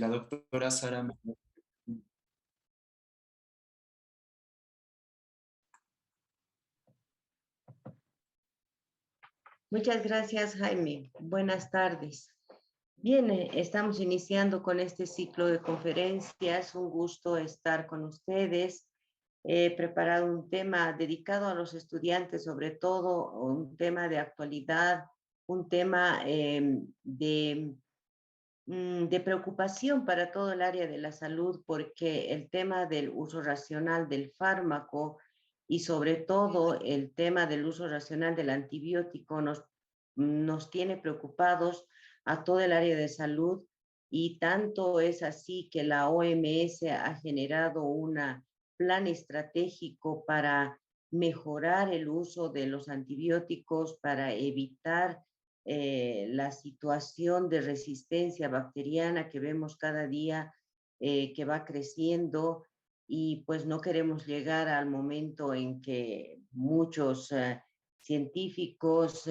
la doctora Sara Muchas gracias, Jaime. Buenas tardes. Bien, estamos iniciando con este ciclo de conferencias. Un gusto estar con ustedes. He preparado un tema dedicado a los estudiantes, sobre todo un tema de actualidad, un tema de preocupación para todo el área de la salud, porque el tema del uso racional del fármaco y sobre todo el tema del uso racional del antibiótico nos tiene preocupados a todo el área de salud, y tanto es así que la OMS ha generado un plan estratégico para mejorar el uso de los antibióticos, para evitar la situación de resistencia bacteriana que vemos cada día, que va creciendo, y pues no queremos llegar al momento en que muchos científicos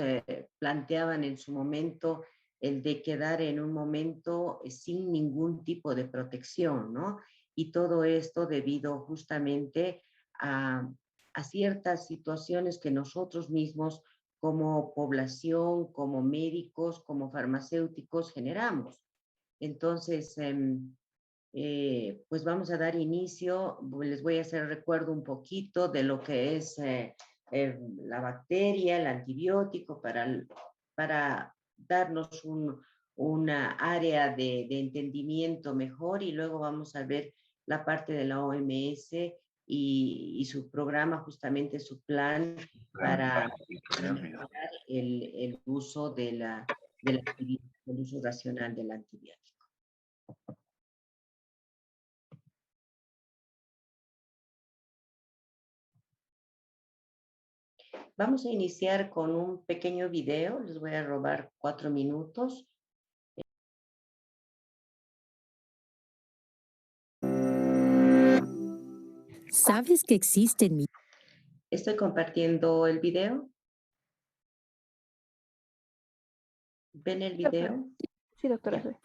planteaban en su momento el de quedar en un momento sin ningún tipo de protección, ¿no? Y todo esto debido justamente a ciertas situaciones que nosotros mismos como población, como médicos, como farmacéuticos generamos. Entonces, pues vamos a dar inicio. Les voy a hacer recuerdo un poquito de lo que es la bacteria, el antibiótico, para darnos una área de entendimiento mejor, y luego vamos a ver la parte de la OMS y su programa, justamente su plan para mejorar el uso del uso racional del antibiótico. Vamos a iniciar con un pequeño video. Les voy a robar 4 minutos. ¿Sabes que existen Estoy compartiendo el video. ¿Ven el video? Sí, doctora. Ya.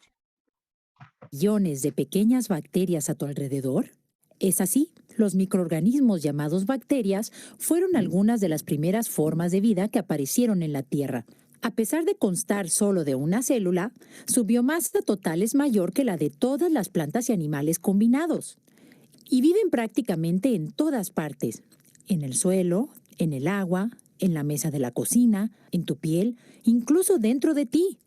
millones de pequeñas bacterias a tu alrededor? Es así, los microorganismos llamados bacterias fueron algunas de las primeras formas de vida que aparecieron en la Tierra. A pesar de constar solo de una célula, su biomasa total es mayor que la de todas las plantas y animales combinados. Y viven prácticamente en todas partes: en el suelo, en el agua, en la mesa de la cocina, en tu piel, incluso dentro de ti.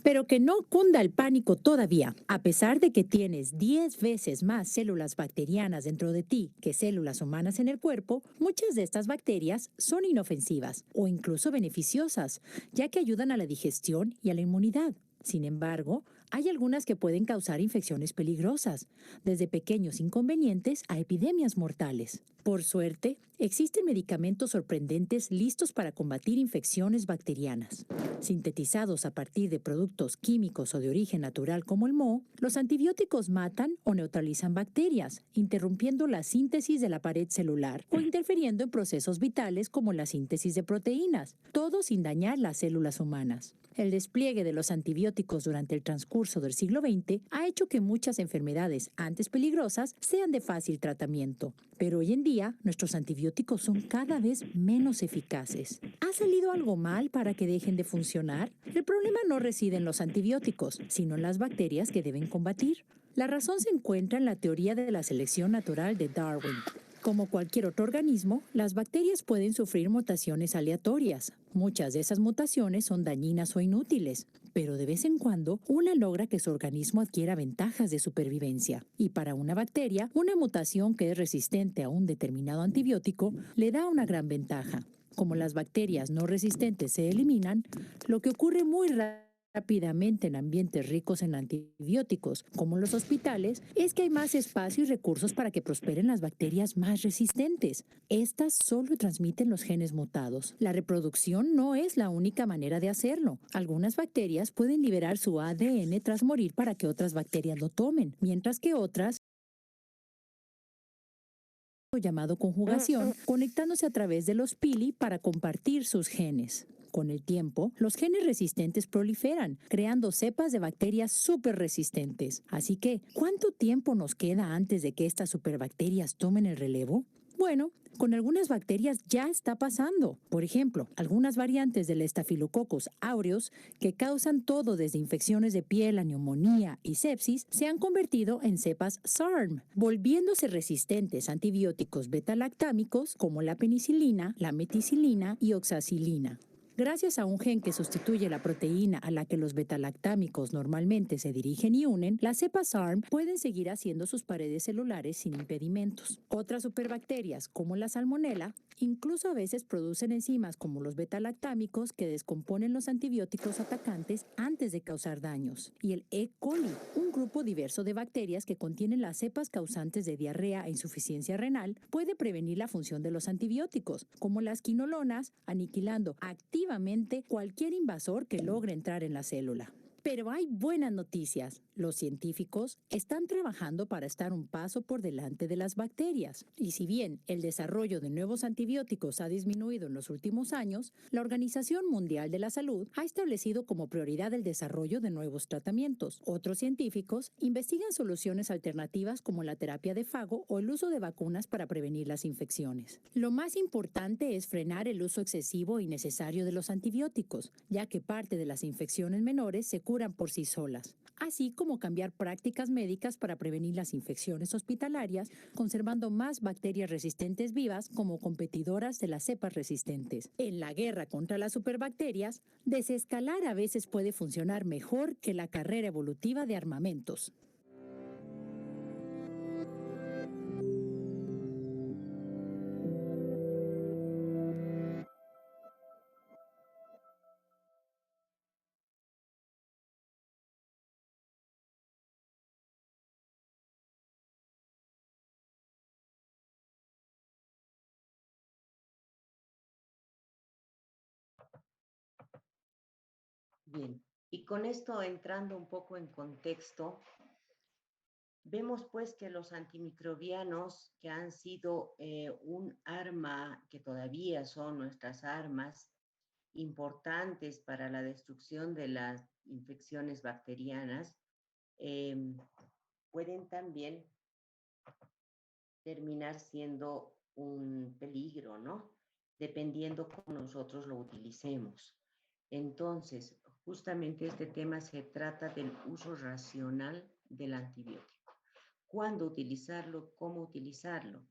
Pero que no cunda el pánico todavía. A pesar de que tienes 10 veces más células bacterianas dentro de ti que células humanas en el cuerpo, muchas de estas bacterias son inofensivas o incluso beneficiosas, ya que ayudan a la digestión y a la inmunidad. Sin embargo, hay algunas que pueden causar infecciones peligrosas, desde pequeños inconvenientes a epidemias mortales. Por suerte, existen medicamentos sorprendentes listos para combatir infecciones bacterianas. Sintetizados a partir de productos químicos o de origen natural como el moho, los antibióticos matan o neutralizan bacterias, interrumpiendo la síntesis de la pared celular o interfiriendo en procesos vitales como la síntesis de proteínas, todo sin dañar las células humanas. El despliegue de los antibióticos durante el transcurso del siglo XX ha hecho que muchas enfermedades antes peligrosas sean de fácil tratamiento. Pero hoy en día, nuestros antibióticos son cada vez menos eficaces. ¿Ha salido algo mal para que dejen de funcionar? El problema no reside en los antibióticos, sino en las bacterias que deben combatir. La razón se encuentra en la teoría de la selección natural de Darwin. Como cualquier otro organismo, las bacterias pueden sufrir mutaciones aleatorias. Muchas de esas mutaciones son dañinas o inútiles, pero de vez en cuando una logra que su organismo adquiera ventajas de supervivencia. Y para una bacteria, una mutación que es resistente a un determinado antibiótico le da una gran ventaja. Como las bacterias no resistentes se eliminan, lo que ocurre muy rápidamente en ambientes ricos en antibióticos, como los hospitales, es que hay más espacio y recursos para que prosperen las bacterias más resistentes. Estas solo transmiten los genes mutados. La reproducción no es la única manera de hacerlo. Algunas bacterias pueden liberar su ADN tras morir para que otras bacterias lo tomen, mientras que otras llamado conjugación, conectándose a través de los pili para compartir sus genes. Con el tiempo, los genes resistentes proliferan, creando cepas de bacterias súper resistentes. Así que, ¿cuánto tiempo nos queda antes de que estas superbacterias tomen el relevo? Bueno, con algunas bacterias ya está pasando. Por ejemplo, algunas variantes del Staphylococcus aureus, que causan todo desde infecciones de piel a neumonía y sepsis, se han convertido en cepas SARM, volviéndose resistentes a antibióticos beta-lactámicos como la penicilina, la meticilina y oxacilina. Gracias a un gen que sustituye la proteína a la que los betalactámicos normalmente se dirigen y unen, las cepas SARM pueden seguir haciendo sus paredes celulares sin impedimentos. Otras superbacterias, como la salmonela, incluso a veces producen enzimas como los betalactámicos que descomponen los antibióticos atacantes antes de causar daños. Y el E. coli, un grupo diverso de bacterias que contienen las cepas causantes de diarrea e insuficiencia renal, puede prevenir la función de los antibióticos, como las quinolonas, aniquilando activamente cualquier invasor que logre entrar en la célula. Pero hay buenas noticias. Los científicos están trabajando para estar un paso por delante de las bacterias. Y si bien el desarrollo de nuevos antibióticos ha disminuido en los últimos años, la Organización Mundial de la Salud ha establecido como prioridad el desarrollo de nuevos tratamientos. Otros científicos investigan soluciones alternativas como la terapia de fago o el uso de vacunas para prevenir las infecciones. Lo más importante es frenar el uso excesivo e innecesario de los antibióticos, ya que parte de las infecciones menores se curan por sí solas, así como cambiar prácticas médicas para prevenir las infecciones hospitalarias, conservando más bacterias resistentes vivas como competidoras de las cepas resistentes. En la guerra contra las superbacterias, desescalar a veces puede funcionar mejor que la carrera evolutiva de armamentos. Bien, y con esto entrando un poco en contexto, vemos pues que los antimicrobianos que han sido un arma, que todavía son nuestras armas importantes para la destrucción de las infecciones bacterianas, eh, pueden también terminar siendo un peligro, ¿no? Dependiendo cómo nosotros lo utilicemos. Entonces, justamente este tema se trata del uso racional del antibiótico. ¿Cuándo utilizarlo? ¿Cómo utilizarlo?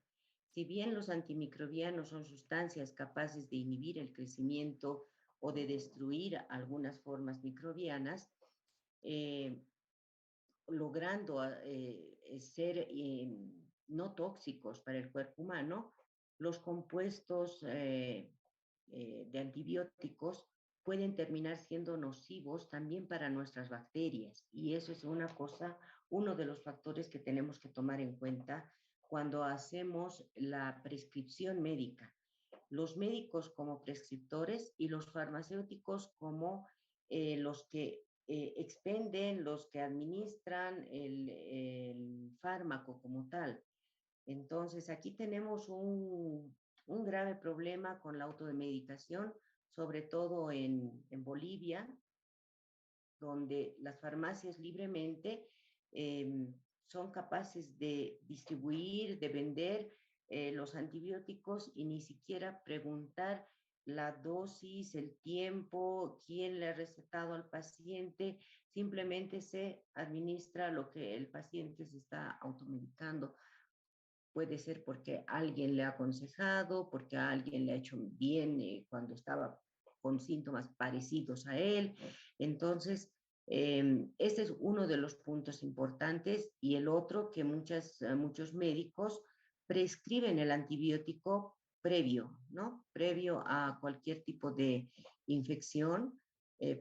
Si bien los antimicrobianos son sustancias capaces de inhibir el crecimiento o de destruir algunas formas microbianas, eh, logrando ser no tóxicos para el cuerpo humano, los compuestos de antibióticos pueden terminar siendo nocivos también para nuestras bacterias. Y eso es una cosa, uno de los factores que tenemos que tomar en cuenta cuando hacemos la prescripción médica. Los médicos como prescriptores y los farmacéuticos como los que expenden, los que administran el fármaco como tal. Entonces, aquí tenemos un grave problema con la automedicación, sobre todo en Bolivia, donde las farmacias libremente eh, son capaces de distribuir, de vender los antibióticos y ni siquiera preguntar la dosis, el tiempo, quién le ha recetado al paciente, simplemente se administra lo que el paciente se está automedicando. Puede ser porque alguien le ha aconsejado, porque a alguien le ha hecho bien cuando estaba con síntomas parecidos a él. Entonces, este es uno de los puntos importantes y el otro que muchos médicos prescriben el antibiótico previo, ¿no? Previo a cualquier tipo de infección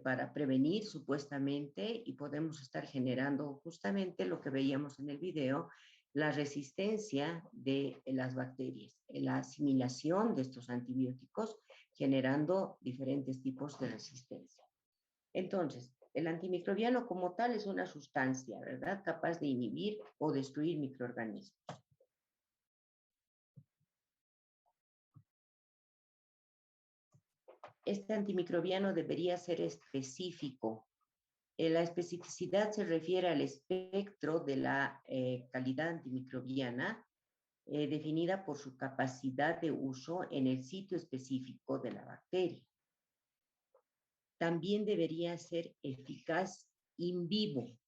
para prevenir supuestamente y podemos estar generando justamente lo que veíamos en el video, la resistencia de las bacterias, la asimilación de estos antibióticos, generando diferentes tipos de resistencia. Entonces, el antimicrobiano como tal es una sustancia, ¿verdad? Capaz de inhibir o destruir microorganismos. este antimicrobiano debería ser específico. La especificidad se refiere al espectro de la calidad antimicrobiana definida por su capacidad de uso en el sitio específico de la bacteria. También debería ser eficaz in vivo.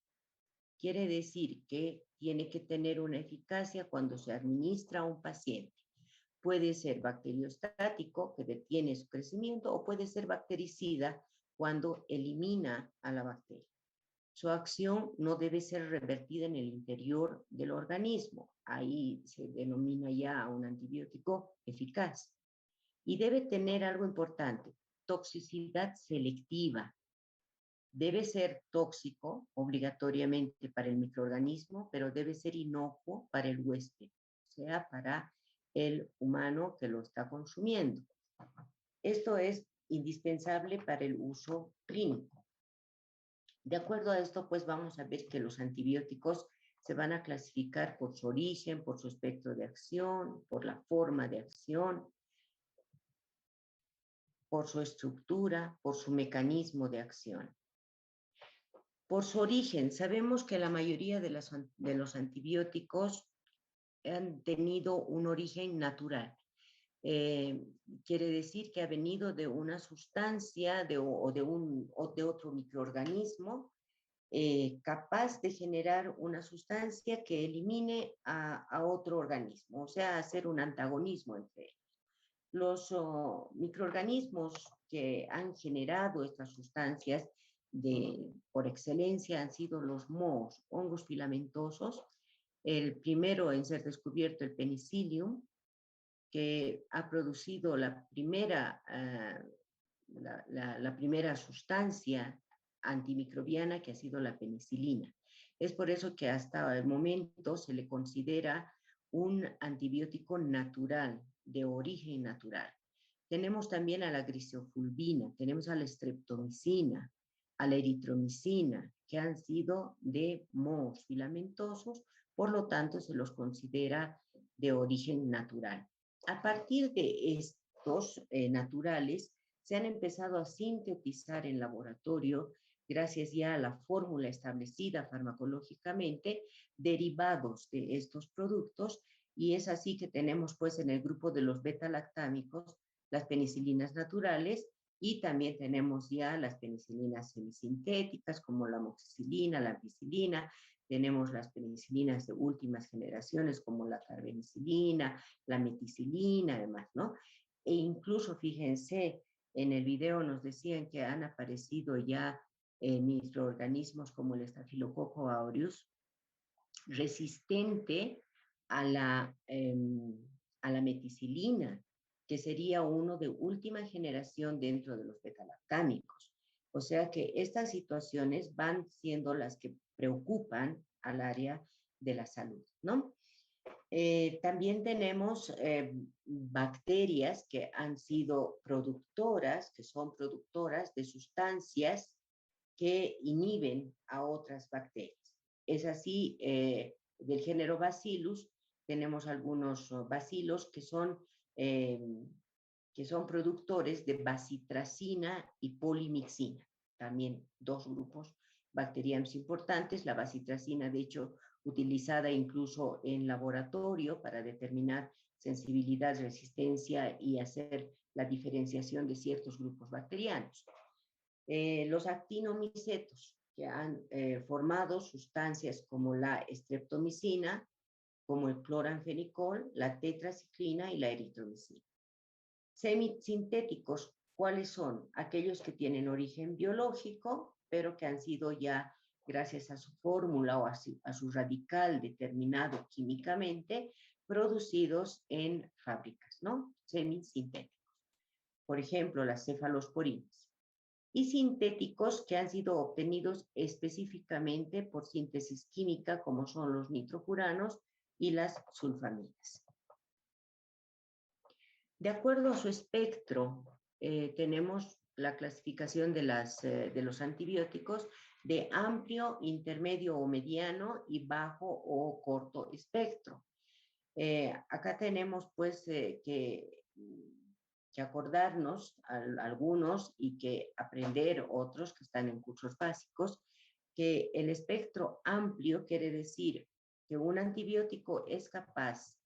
Quiere decir que tiene que tener una eficacia cuando se administra a un paciente. Puede ser bacteriostático, que detiene su crecimiento, o puede ser bactericida cuando elimina a la bacteria. Su acción no debe ser revertida en el interior del organismo. Ahí se denomina ya un antibiótico eficaz. Y debe tener algo importante, toxicidad selectiva. Debe ser tóxico obligatoriamente para el microorganismo, pero debe ser inocuo para el huésped, o sea, para el humano que lo está consumiendo. Esto es indispensable para el uso clínico. De acuerdo a esto, pues vamos a ver que los antibióticos se van a clasificar por su origen, por su espectro de acción, por la forma de acción, por su estructura, por su mecanismo de acción. Por su origen, sabemos que la mayoría de los antibióticos han tenido un origen natural. Quiere decir que ha venido de una sustancia o de otro microorganismo capaz de generar una sustancia que elimine a otro organismo, o sea, hacer un antagonismo entre ellos. Los microorganismos que han generado estas sustancias por excelencia han sido los mohos, hongos filamentosos. El primero en ser descubierto, el penicillium, que ha producido la primera sustancia antimicrobiana, que ha sido la penicilina. Es por eso que hasta el momento se le considera un antibiótico natural, de origen natural. Tenemos también a la grisofulvina, tenemos a la streptomicina, a la eritromicina, que han sido de mohos filamentosos, por lo tanto se los considera de origen natural. A partir de estos naturales, se han empezado a sintetizar en laboratorio, gracias ya a la fórmula establecida farmacológicamente, derivados de estos productos, y es así que tenemos pues en el grupo de los beta-lactámicos las penicilinas naturales, y también tenemos ya las penicilinas semisintéticas como la amoxicilina, la ampicilina, tenemos las penicilinas de últimas generaciones como la carbenicilina, la meticilina, además, ¿no? E incluso, fíjense, en el video nos decían que han aparecido ya microorganismos como el Staphylococcus aureus, resistente a la meticilina, que sería uno de última generación dentro de los betalactámicos. O sea que estas situaciones van siendo las que preocupan al área de la salud, ¿no? También tenemos bacterias que han sido productoras, que son productoras de sustancias que inhiben a otras bacterias. Es así, del género Bacillus, tenemos algunos bacilos eh, que son productores de bacitracina y polimixina, también dos grupos bacterianos importantes. La bacitracina, de hecho, utilizada incluso en laboratorio para determinar sensibilidad, resistencia y hacer la diferenciación de ciertos grupos bacterianos. Los actinomicetos, que han formado sustancias como la streptomicina, como el cloranfenicol, la tetraciclina y la eritromicina. Semisintéticos, ¿cuáles son? Aquellos que tienen origen biológico, pero que han sido ya, gracias a su fórmula o a su radical determinado químicamente, producidos en fábricas, ¿no? Semisintéticos. Por ejemplo, las cefalosporinas. Y sintéticos que han sido obtenidos específicamente por síntesis química, como son los nitrofuranos y las sulfamidas. De acuerdo a su espectro, tenemos la clasificación de los antibióticos de amplio, intermedio o mediano y bajo o corto espectro. Acá tenemos pues que que acordarnos algunos y que aprender otros que están en cursos básicos, que el espectro amplio quiere decir que un antibiótico es capaz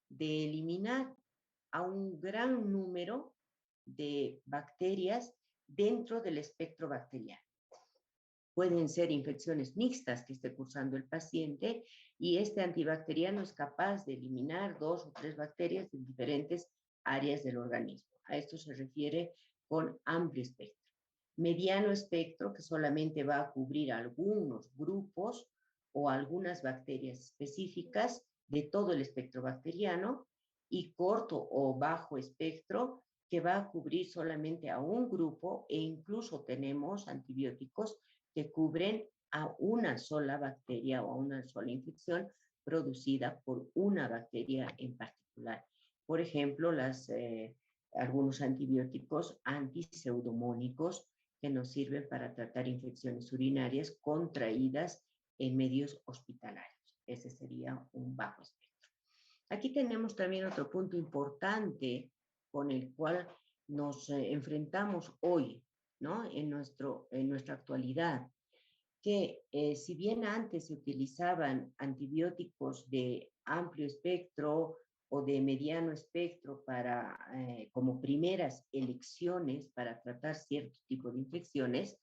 de eliminar a un gran número de bacterias dentro del espectro bacteriano. Pueden ser infecciones mixtas que esté cursando el paciente y este antibacteriano es capaz de eliminar 2 o 3 bacterias en diferentes áreas del organismo. A esto se refiere con amplio espectro. Mediano espectro, que solamente va a cubrir algunos grupos o algunas bacterias específicas de todo el espectro bacteriano, y corto o bajo espectro, que va a cubrir solamente a un grupo, e incluso tenemos antibióticos que cubren a una sola bacteria o a una sola infección producida por una bacteria en particular. Por ejemplo, algunos antibióticos antiseudomónicos que nos sirven para tratar infecciones urinarias contraídas en medios hospitalarios. Ese sería un bajo espectro. Aquí tenemos también otro punto importante con el cual nos enfrentamos hoy, ¿no? En nuestra actualidad, que si bien antes se utilizaban antibióticos de amplio espectro o de mediano espectro como primeras elecciones para tratar cierto tipo de infecciones,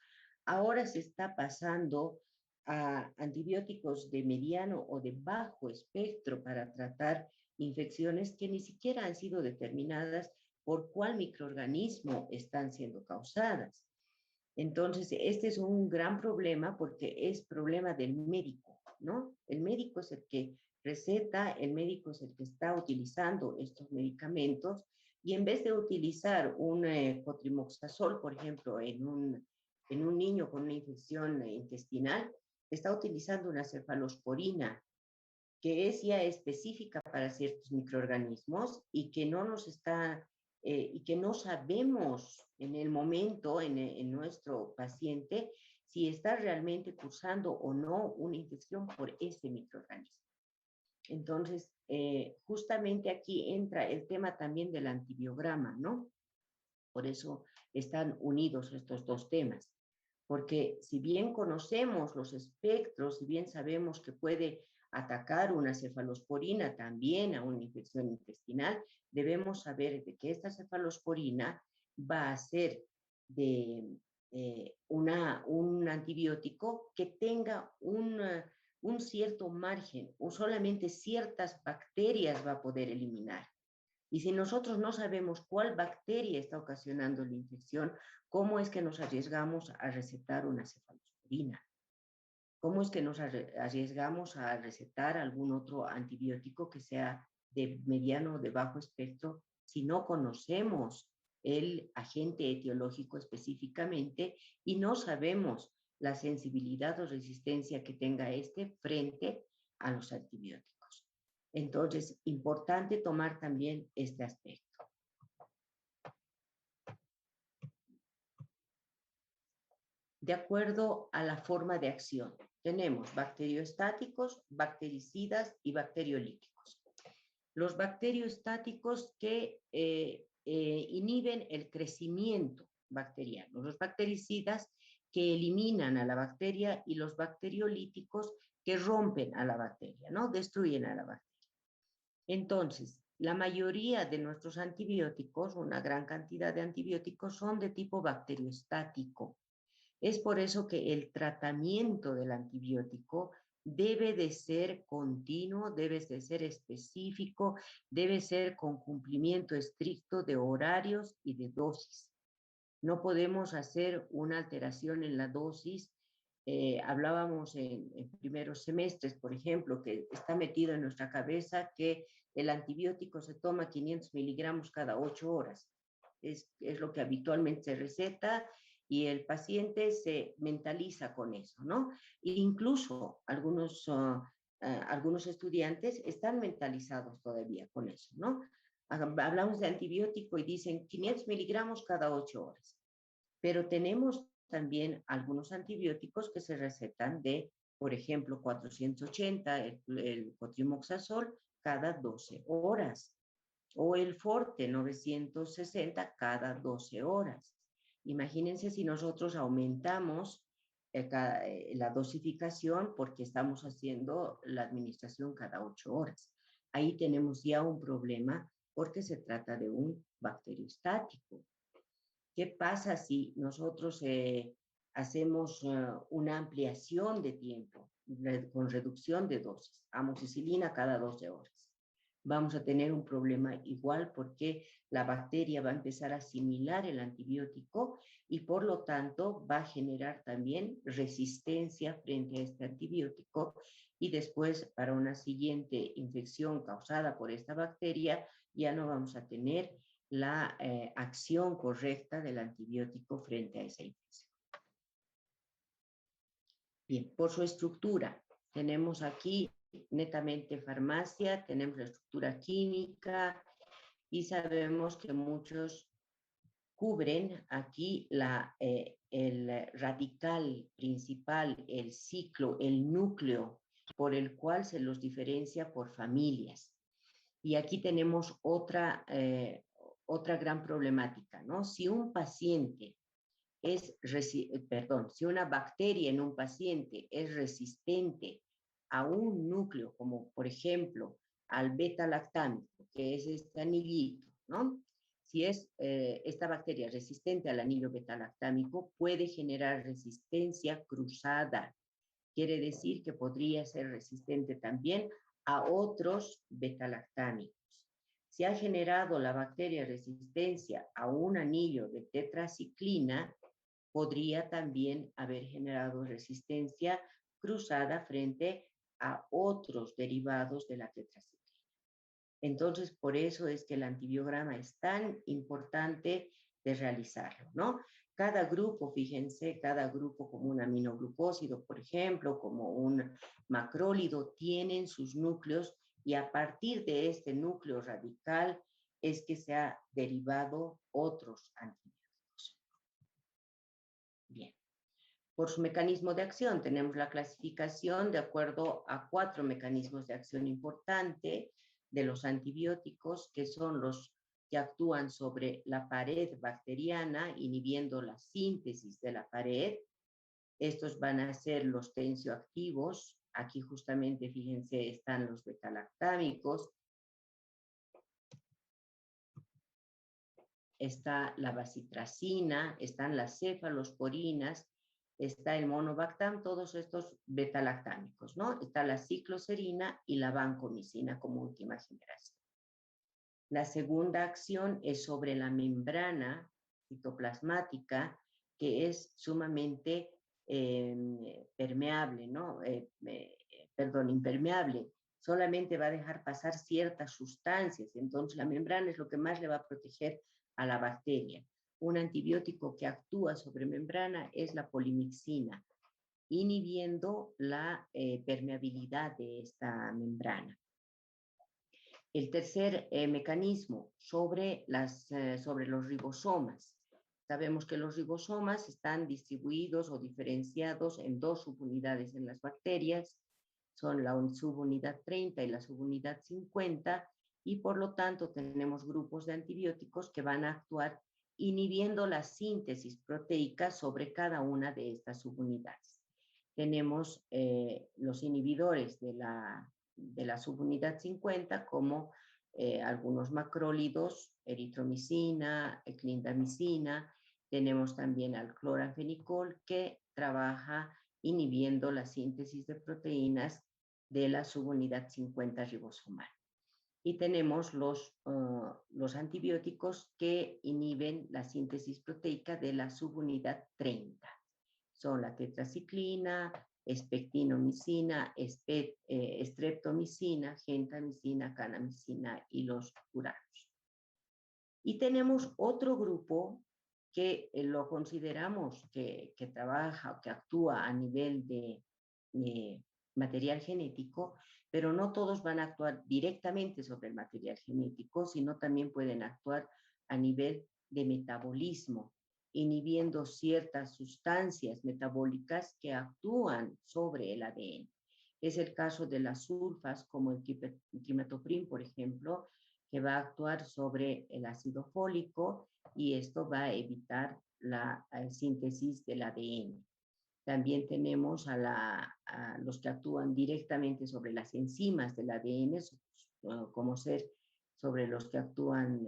ahora se está pasando a antibióticos de mediano o de bajo espectro para tratar infecciones que ni siquiera han sido determinadas por cuál microorganismo están siendo causadas. Entonces, este es un gran problema porque es problema del médico, ¿no? El médico es el que receta, el médico es el que está utilizando estos medicamentos y en vez de utilizar un cotrimoxazol, por ejemplo, en un niño con una infección intestinal, está utilizando una cefalosporina que es ya específica para ciertos microorganismos y que no nos está y que no sabemos en el momento, en nuestro paciente, si está realmente cursando o no una infección por ese microorganismo. Entonces, justamente aquí entra el tema también del antibiograma, ¿no? Por eso están unidos estos dos temas. Porque si bien conocemos los espectros, si bien sabemos que puede atacar una cefalosporina también a una infección intestinal, debemos saber de que esta cefalosporina va a ser de un antibiótico que tenga un cierto margen, o solamente ciertas bacterias va a poder eliminar. Y si nosotros no sabemos cuál bacteria está ocasionando la infección, ¿cómo es que nos arriesgamos a recetar una cefalosporina? ¿Cómo es que nos arriesgamos a recetar algún otro antibiótico que sea de mediano o de bajo espectro si no conocemos el agente etiológico específicamente y no sabemos la sensibilidad o resistencia que tenga este frente a los antibióticos? Entonces, importante tomar también este aspecto. De acuerdo a la forma de acción, tenemos bacterioestáticos, bactericidas y bacteriolíticos. Los bacterioestáticos que inhiben el crecimiento bacteriano, los bactericidas que eliminan a la bacteria y los bacteriolíticos que rompen a la bacteria, ¿no? Destruyen a la bacteria. Entonces, la mayoría de nuestros antibióticos, una gran cantidad de antibióticos, son de tipo bacteriostático. Es por eso que el tratamiento del antibiótico debe de ser continuo, debe de ser específico, debe ser con cumplimiento estricto de horarios y de dosis. No podemos hacer una alteración en la dosis. Hablábamos en primeros semestres, por ejemplo, que está metido en nuestra cabeza que el antibiótico se toma 500 miligramos cada 8 horas. Es lo que habitualmente se receta y el paciente se mentaliza con eso, ¿no? E incluso algunos estudiantes están mentalizados todavía con eso, ¿no? Hablamos de antibiótico y dicen 500 miligramos cada 8 horas. Pero tenemos también algunos antibióticos que se recetan de, por ejemplo, 480, el cotrimoxazol, cada 12 horas. o el Forte 960 cada 12 horas. Imagínense si nosotros aumentamos la dosificación porque estamos haciendo la administración cada 8 horas. Ahí tenemos ya un problema porque se trata de un bacteriostático. ¿Qué pasa si nosotros hacemos una ampliación de tiempo con reducción de dosis? Amoxicilina cada 12 horas. Vamos a tener un problema igual porque la bacteria va a empezar a asimilar el antibiótico y por lo tanto va a generar también resistencia frente a este antibiótico y después para una siguiente infección causada por esta bacteria ya no vamos a tener la acción correcta del antibiótico frente a esa infección. Bien, por su estructura, tenemos aquí netamente farmacia, tenemos la estructura química y sabemos que muchos cubren aquí el radical principal, el ciclo, el núcleo por el cual se los diferencia por familias. Y aquí tenemos otra gran problemática, ¿no? Si un paciente si una bacteria en un paciente es resistente a un núcleo, como por ejemplo al beta-lactámico, que es este anillito, ¿no? Si es esta bacteria resistente al anillo beta-lactámico, puede generar resistencia cruzada. Quiere decir que podría ser resistente también a otros beta-lactámicos. Si ha generado la bacteria resistencia a un anillo de tetraciclina, podría también haber generado resistencia cruzada frente a otros derivados de la tetraciclina. Entonces, por eso es que el antibiograma es tan importante de realizarlo, ¿no? Cada grupo, fíjense, cada grupo como un aminoglucósido, por ejemplo, como un macrólido, tienen sus núcleos y a partir de este núcleo radical es que se ha derivado otros antibióticos. Bien. Por su mecanismo de acción, tenemos la clasificación de acuerdo a 4 mecanismos de acción importante de los antibióticos, que son los que actúan sobre la pared bacteriana, inhibiendo la síntesis de la pared. Estos van a ser los tensioactivos. Aquí justamente, fíjense, están los betalactámicos. Está la bacitracina, están las cefalosporinas, está el monobactam, todos estos betalactámicos, ¿no? Está la cicloserina y la vancomicina como última generación. La segunda acción es sobre la membrana citoplasmática, que es sumamente permeable, ¿no? Impermeable. Solamente va a dejar pasar ciertas sustancias, entonces la membrana es lo que más le va a proteger a la bacteria. Un antibiótico que actúa sobre membrana es la polimixina, inhibiendo la permeabilidad de esta membrana. El tercer mecanismo sobre los ribosomas. Sabemos que los ribosomas están distribuidos o diferenciados en 2 subunidades en las bacterias, son la subunidad 30 y la subunidad 50, y por lo tanto tenemos grupos de antibióticos que van a actuar inhibiendo la síntesis proteica sobre cada una de estas subunidades. Tenemos los inhibidores de la subunidad 50 como algunos macrólidos, eritromicina, clindamicina. Tenemos también al cloranfenicol que trabaja inhibiendo la síntesis de proteínas de la subunidad 50 ribosomal. Y tenemos los antibióticos que inhiben la síntesis proteica de la subunidad 30. Son la tetraciclina, espectinomicina, streptomicina, gentamicina, kanamicina y los furanos. Y tenemos otro grupo que lo consideramos que trabaja o que actúa a nivel de material genético, pero no todos van a actuar directamente sobre el material genético, sino también pueden actuar a nivel de metabolismo, inhibiendo ciertas sustancias metabólicas que actúan sobre el ADN. Es el caso de las sulfas, como el quimatoprim, por ejemplo, que va a actuar sobre el ácido fólico y esto va a evitar la síntesis del ADN. También tenemos a los que actúan directamente sobre las enzimas del ADN, como ser sobre los que actúan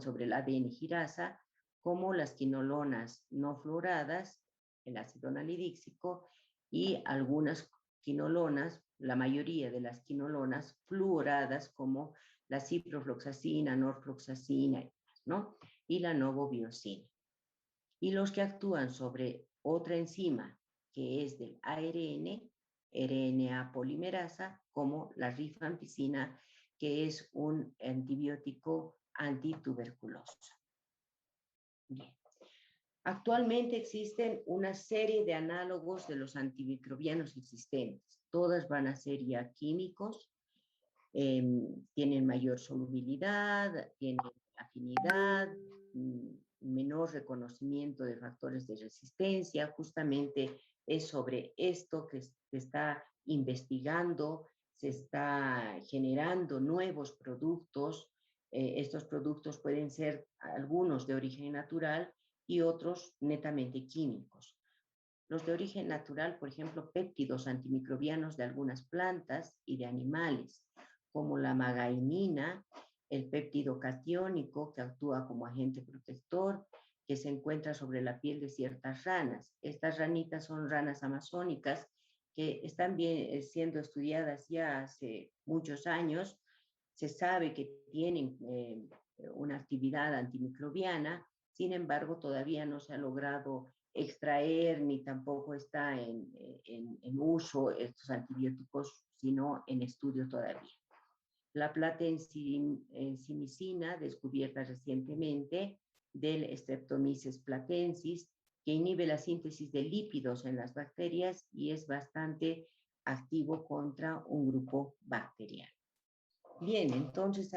sobre el ADN girasa, como las quinolonas no fluoradas, el ácido nalidíxico, y algunas quinolonas, la mayoría de las quinolonas fluoradas, como la ciprofloxacina, norfloxacina, ¿no? Y la novobiosina. Y los que actúan sobre otra enzima, que es del ARN, RNA polimerasa, como la rifampicina, que es un antibiótico antituberculoso. Bien. Actualmente existen una serie de análogos de los antimicrobianos existentes. Todas van a ser ya químicos, tienen mayor solubilidad, tienen afinidad, menor reconocimiento de factores de resistencia. Justamente es sobre esto que se está investigando, se está generando nuevos productos. Estos productos pueden ser algunos de origen natural y otros netamente químicos. Los de origen natural, por ejemplo, péptidos antimicrobianos de algunas plantas y de animales, como la magainina, el péptido catiónico que actúa como agente protector, que se encuentra sobre la piel de ciertas ranas. Estas ranitas son ranas amazónicas que están siendo estudiadas ya hace muchos años. Se sabe que tienen una actividad antimicrobiana, sin embargo, todavía no se ha logrado extraer ni tampoco está en uso estos antibióticos, sino en estudio todavía. La platencimicina, descubierta recientemente, del Streptomyces platensis, que inhibe la síntesis de lípidos en las bacterias y es bastante activo contra un grupo bacteriano. Bien, entonces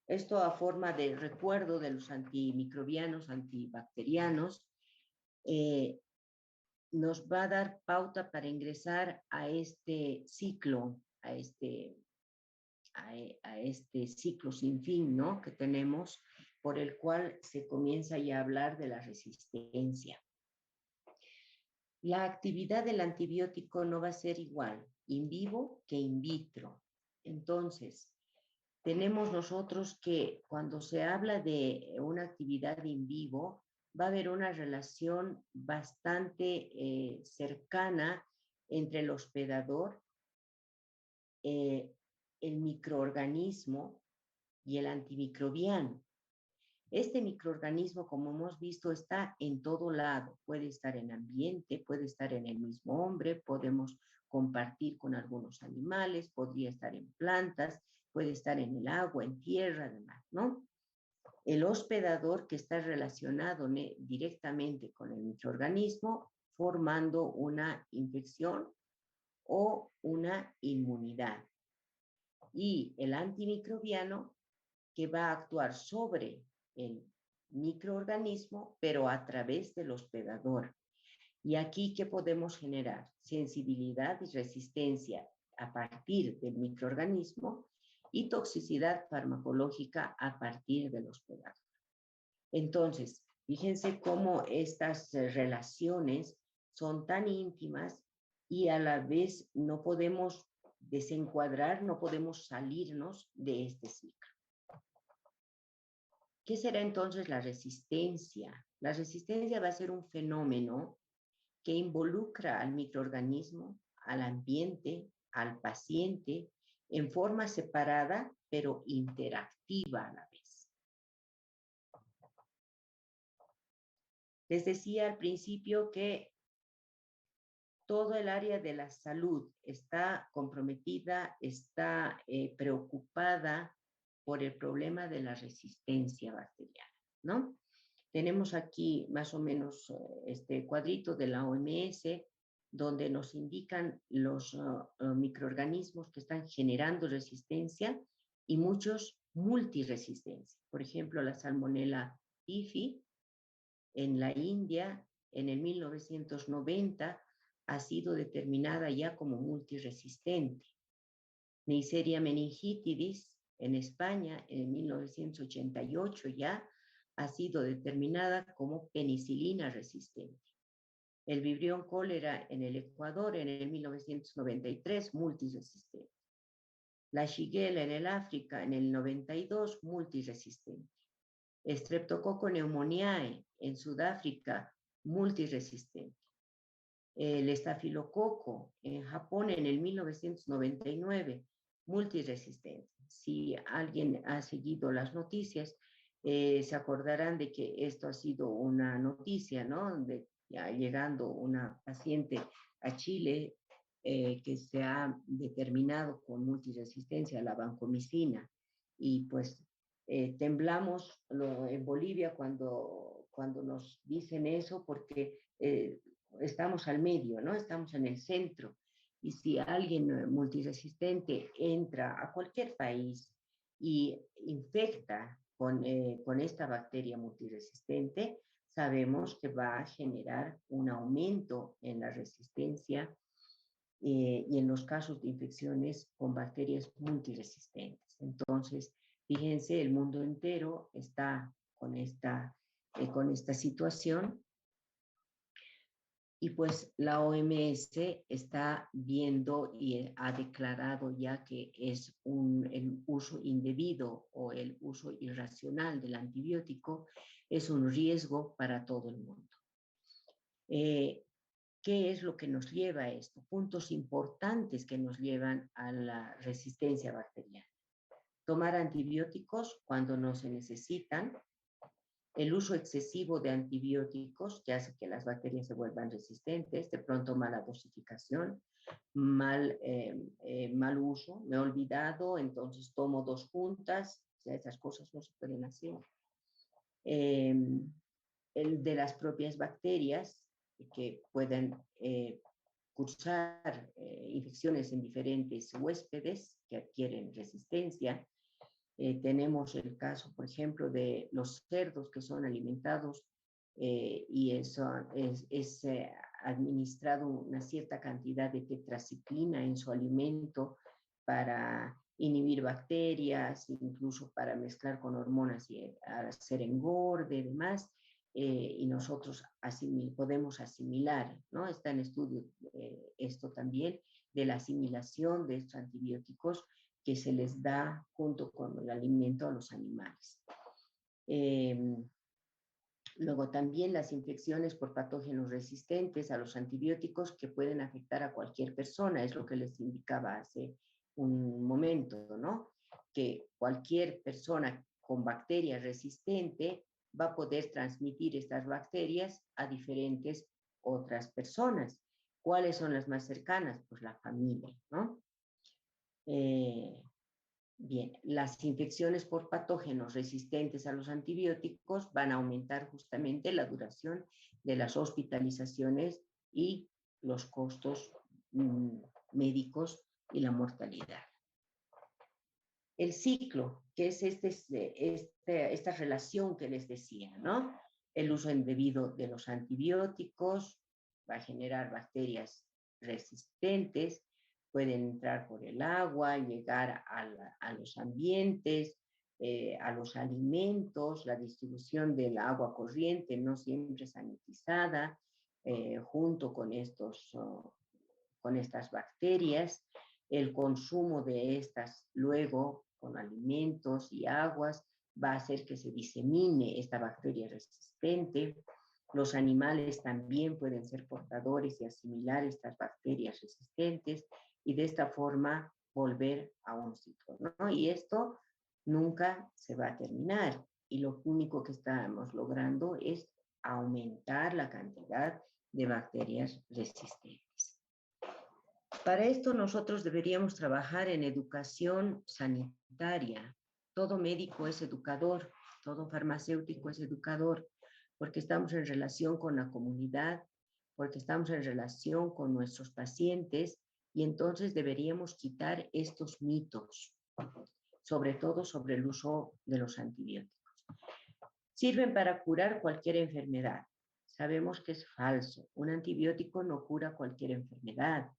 esto a forma de recuerdo de los antimicrobianos, antibacterianos, nos va a dar pauta para ingresar a este ciclo, a este ciclo sin fin, ¿no? Que tenemos, por el cual se comienza ya a hablar de la resistencia. La actividad del antibiótico no va a ser igual in vivo que in vitro. Entonces, tenemos nosotros que cuando se habla de una actividad in vivo, va a haber una relación bastante cercana entre el hospedador, el microorganismo y el antimicrobiano. Este microorganismo, como hemos visto, está en todo lado. Puede estar en ambiente, puede estar en el mismo hombre, podemos compartir con algunos animales, podría estar en plantas, puede estar en el agua, en tierra, además, ¿no? El hospedador que está relacionado directamente con el microorganismo, formando una infección o una inmunidad. Y el antimicrobiano que va a actuar sobre el microorganismo, pero a través del hospedador. Y aquí, ¿qué podemos generar? Sensibilidad y resistencia a partir del microorganismo y toxicidad farmacológica a partir del hospedador. Entonces, fíjense cómo estas relaciones son tan íntimas y a la vez no podemos desencuadrar, no podemos salirnos de este ciclo. ¿Qué será entonces la resistencia? La resistencia va a ser un fenómeno que involucra al microorganismo, al ambiente, al paciente, en forma separada, pero interactiva a la vez. Les decía al principio que todo el área de la salud está comprometida, está preocupada por el problema de la resistencia bacteriana, ¿no? Tenemos aquí más o menos este cuadrito de la OMS, donde nos indican los microorganismos que están generando resistencia y muchos multiresistencia. Por ejemplo, la Salmonella typhi en la India, en el 1990, ha sido determinada ya como multiresistente. Neisseria meningitidis En España, en 1988 ya ha sido determinada como penicilina resistente. El Vibrión cólera en el Ecuador en el 1993, multiresistente. La Shigella en el África en el 92, multiresistente. Streptococcus pneumoniae en Sudáfrica, multiresistente. El estafilococo en Japón en el 1999, multiresistente. Si alguien ha seguido las noticias, se acordarán de que esto ha sido una noticia, ¿no? De ya llegando una paciente a Chile que se ha determinado con multiresistencia a la vancomicina. Y pues temblamos en Bolivia cuando nos dicen eso porque estamos al medio, ¿no? Estamos en el centro. Y si alguien multiresistente entra a cualquier país y infecta con esta bacteria multiresistente, sabemos que va a generar un aumento en la resistencia y en los casos de infecciones con bacterias multiresistentes. Entonces, fíjense, el mundo entero está con esta situación y pues la OMS está viendo y ha declarado ya que es el uso indebido o el uso irracional del antibiótico es un riesgo para todo el mundo. ¿Qué es lo que nos lleva a esto? Puntos importantes que nos llevan a la resistencia bacteriana. Tomar antibióticos cuando no se necesitan. El uso excesivo de antibióticos que hace que las bacterias se vuelvan resistentes, de pronto mala dosificación, mal uso, me he olvidado, entonces tomo 2 juntas, o sea, esas cosas no se pueden hacer. El de las propias bacterias que pueden cursar infecciones en diferentes huéspedes que adquieren resistencia. Tenemos el caso, por ejemplo, de los cerdos que son alimentados y eso es administrado una cierta cantidad de tetraciklina en su alimento para inhibir bacterias, incluso para mezclar con hormonas y hacer engorde y demás. Y nosotros podemos asimilar, ¿no? Está en estudio esto también, de la asimilación de estos antibióticos que se les da junto con el alimento a los animales. Luego también las infecciones por patógenos resistentes a los antibióticos que pueden afectar a cualquier persona, es lo que les indicaba hace un momento, ¿no? Que cualquier persona con bacteria resistente va a poder transmitir estas bacterias a diferentes otras personas. ¿Cuáles son las más cercanas? Pues la familia, ¿no? Bien, las infecciones por patógenos resistentes a los antibióticos van a aumentar justamente la duración de las hospitalizaciones y los costos médicos y la mortalidad. El ciclo, que es esta relación que les decía, ¿no? El uso indebido de los antibióticos va a generar bacterias resistentes, pueden entrar por el agua, llegar a los ambientes, a los alimentos, la distribución del agua corriente no siempre sanitizada, junto con estas bacterias, el consumo de estas luego con alimentos y aguas va a hacer que se disemine esta bacteria resistente. Los animales también pueden ser portadores y asimilar estas bacterias resistentes y de esta forma volver a un ciclo, ¿no? Y esto nunca se va a terminar y lo único que estamos logrando es aumentar la cantidad de bacterias resistentes. Para esto nosotros deberíamos trabajar en educación sanitaria. Todo médico es educador, todo farmacéutico es educador, porque estamos en relación con la comunidad, porque estamos en relación con nuestros pacientes y entonces deberíamos quitar estos mitos, sobre todo sobre el uso de los antibióticos. Sirven para curar cualquier enfermedad. Sabemos que es falso. Un antibiótico no cura cualquier enfermedad.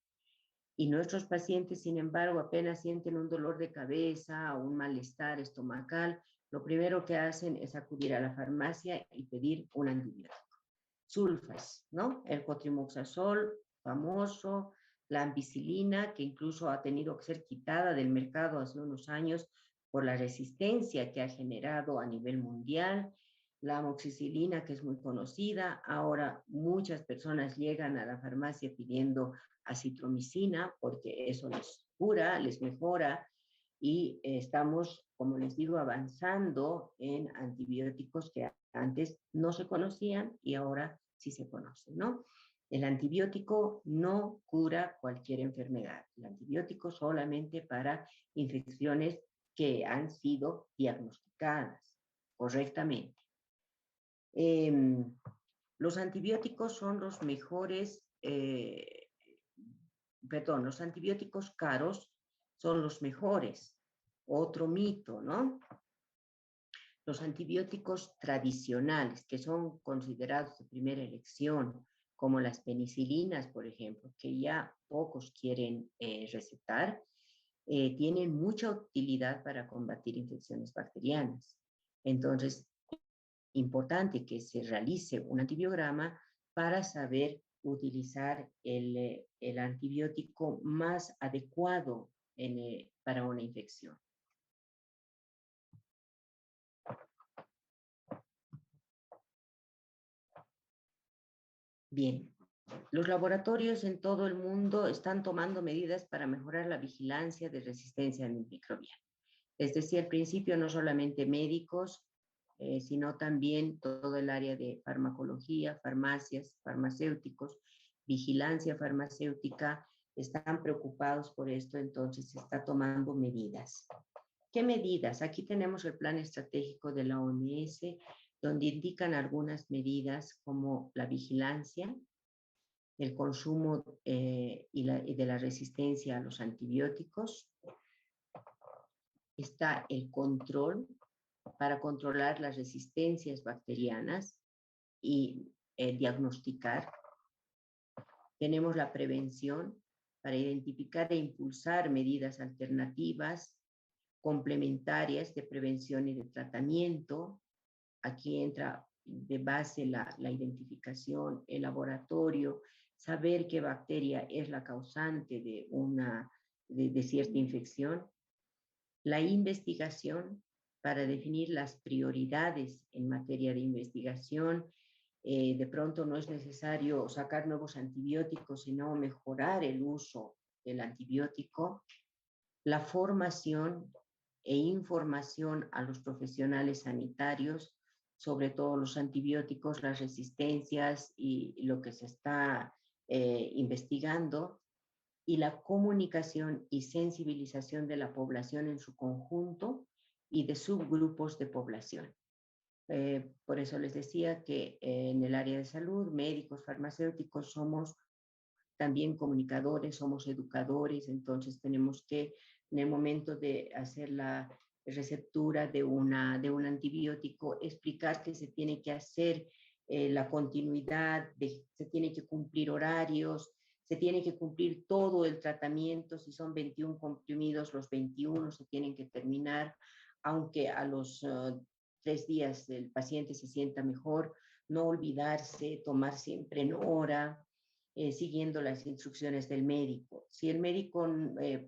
Y nuestros pacientes, sin embargo, apenas sienten un dolor de cabeza o un malestar estomacal, lo primero que hacen es acudir a la farmacia y pedir un antibiótico. Sulfas, ¿no? El cotrimoxazol, famoso, la ampicilina, que incluso ha tenido que ser quitada del mercado hace unos años por la resistencia que ha generado a nivel mundial, la amoxicilina, que es muy conocida. Ahora muchas personas llegan a la farmacia pidiendo acitromicina porque eso les cura, les mejora, y estamos, como les digo, avanzando en antibióticos que antes no se conocían y ahora sí se conocen, ¿no? El antibiótico no cura cualquier enfermedad. El antibiótico solamente para infecciones que han sido diagnosticadas correctamente. Los antibióticos son los mejores, los antibióticos caros son los mejores. Otro mito, ¿no? Los antibióticos tradicionales, que son considerados de primera elección, como las penicilinas, por ejemplo, que ya pocos quieren recetar, tienen mucha utilidad para combatir infecciones bacterianas. Entonces, importante que se realice un antibiograma para saber utilizar el antibiótico más adecuado para una infección. Bien, los laboratorios en todo el mundo están tomando medidas para mejorar la vigilancia de resistencia antimicrobiana. Es decir, al principio no solamente médicos, sino también todo el área de farmacología, farmacias, farmacéuticos, vigilancia farmacéutica, están preocupados por esto, entonces se está tomando medidas. ¿Qué medidas? Aquí tenemos el plan estratégico de la OMS, donde indican algunas medidas como la vigilancia, el consumo y de la resistencia a los antibióticos. Está el control para controlar las resistencias bacterianas y diagnosticar. Tenemos la prevención para identificar e impulsar medidas alternativas, complementarias de prevención y de tratamiento. Aquí entra de base la identificación, el laboratorio, saber qué bacteria es la causante de cierta infección. La investigación para definir las prioridades en materia de investigación. De pronto no es necesario sacar nuevos antibióticos, sino mejorar el uso del antibiótico. La formación e información a los profesionales sanitarios sobre todos los antibióticos, las resistencias y lo que se está investigando, y la comunicación y sensibilización de la población en su conjunto y de subgrupos de población. Por eso les decía que en el área de salud, médicos, farmacéuticos, somos también comunicadores, somos educadores, entonces tenemos que, en el momento de hacer la receptura de un antibiótico, explicar que se tiene que hacer la continuidad, se tiene que cumplir horarios, se tiene que cumplir todo el tratamiento. Si son 21 comprimidos, los 21 se tienen que terminar, aunque a los 3 días el paciente se sienta mejor. No olvidarse, tomar siempre en hora, siguiendo las instrucciones del médico. Si el médico,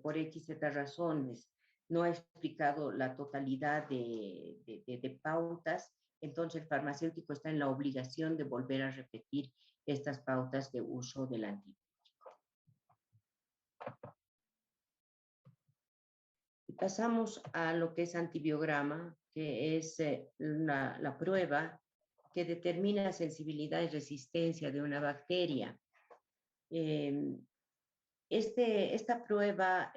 por X razones, no ha explicado la totalidad de pautas, entonces el farmacéutico está en la obligación de volver a repetir estas pautas de uso del antibiótico. Y pasamos a lo que es antibiograma, que es la prueba que determina la sensibilidad y resistencia de una bacteria. Esta prueba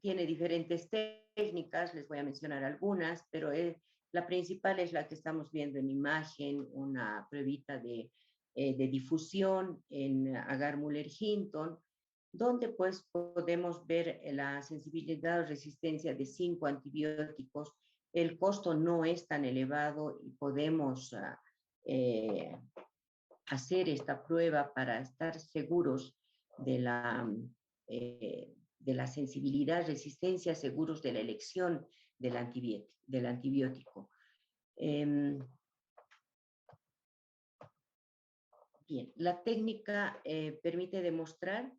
tiene diferentes técnicas, les voy a mencionar algunas, pero la principal es la que estamos viendo en imagen, una pruebita de difusión en Agar-Muller-Hinton, donde pues podemos ver la sensibilidad o resistencia de 5 antibióticos. El costo no es tan elevado y podemos hacer esta prueba para estar seguros de la de la sensibilidad, resistencia, seguros de la elección del antibiótico. Bien, la técnica permite demostrar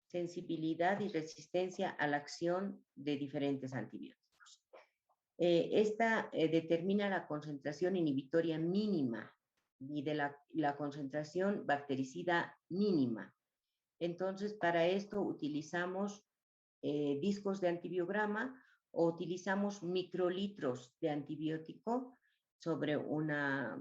sensibilidad y resistencia a la acción de diferentes antibióticos. Esta determina la concentración inhibitoria mínima y de la concentración bactericida mínima. Entonces, para esto utilizamos discos de antibiograma o utilizamos microlitros de antibiótico sobre una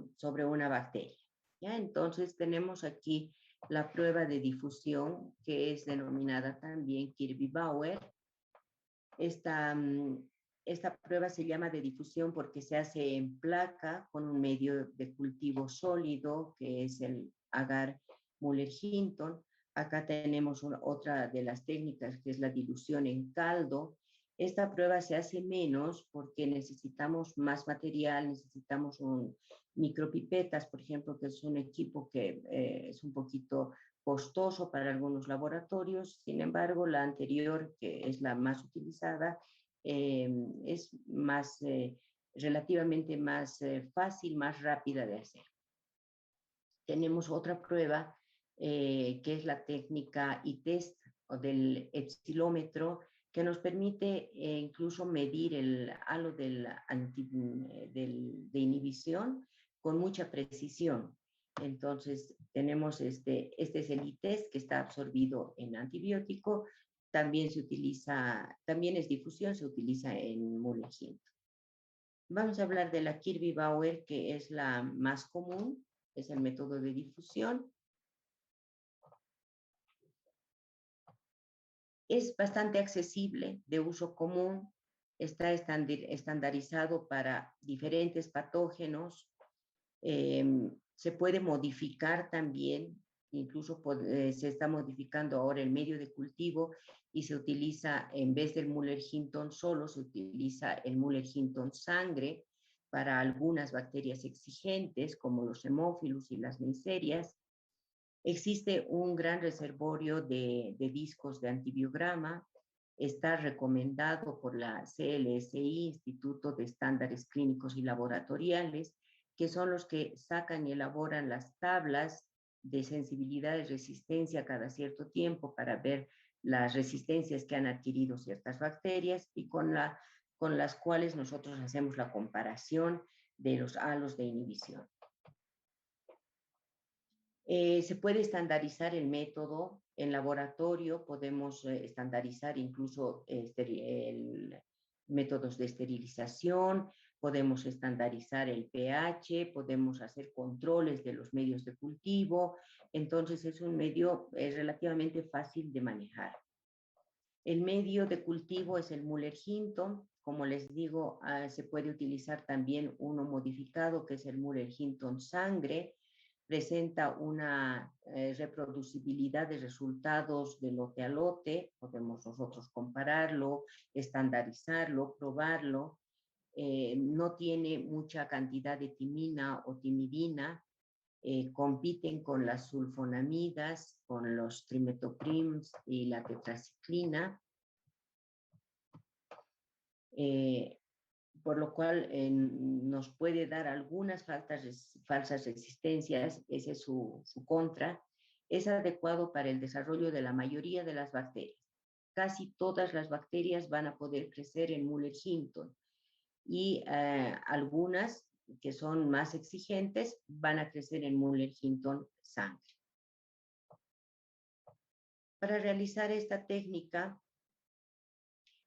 bacteria. ¿Ya? Entonces, tenemos aquí la prueba de difusión, que es denominada también Kirby-Bauer. Esta prueba se llama de difusión porque se hace en placa con un medio de cultivo sólido, que es el agar Muller-Hinton. Acá tenemos otra de las técnicas, que es la dilución en caldo. Esta prueba se hace menos porque necesitamos más material, necesitamos micropipetas, por ejemplo, que es un equipo que es un poquito costoso para algunos laboratorios. Sin embargo, la anterior, que es la más utilizada, es relativamente más fácil, más rápida de hacer. Tenemos otra prueba que es la técnica ITEST o del epsilómetro, que nos permite incluso medir el halo de inhibición con mucha precisión. Entonces, tenemos este es el ITEST, que está absorbido en antibiótico. También es difusión, se utiliza en Muller-Hinton. Vamos a hablar de la Kirby-Bauer, que es la más común, es el método de difusión. Es bastante accesible, de uso común, está estandarizado para diferentes patógenos, se puede modificar también, incluso se está modificando ahora el medio de cultivo y se utiliza, en vez del Muller-Hinton solo, se utiliza el Muller-Hinton sangre para algunas bacterias exigentes, como los hemófilos y las neiserias. Existe un gran reservorio de discos de antibiograma. Está recomendado por la CLSI, Instituto de Estándares Clínicos y Laboratoriales, que son los que sacan y elaboran las tablas de sensibilidad y resistencia cada cierto tiempo para ver las resistencias que han adquirido ciertas bacterias y con las cuales nosotros hacemos la comparación de los halos de inhibición. Se puede estandarizar el método en laboratorio, podemos estandarizar incluso métodos de esterilización, podemos estandarizar el pH, podemos hacer controles de los medios de cultivo, entonces es un medio relativamente fácil de manejar. El medio de cultivo es el Muller-Hinton, como les digo, se puede utilizar también uno modificado que es el Muller-Hinton sangre, presenta una reproducibilidad de resultados de lote a lote, podemos nosotros compararlo, estandarizarlo, probarlo, no tiene mucha cantidad de timina o timidina, compiten con las sulfonamidas, con los trimetoprims y la tetraciclina, por lo cual nos puede dar algunas falsas resistencias, ese es su contra. Es adecuado para el desarrollo de la mayoría de las bacterias. Casi todas las bacterias van a poder crecer en Muller-Hinton y algunas que son más exigentes van a crecer en Muller-Hinton sangre. Para realizar esta técnica,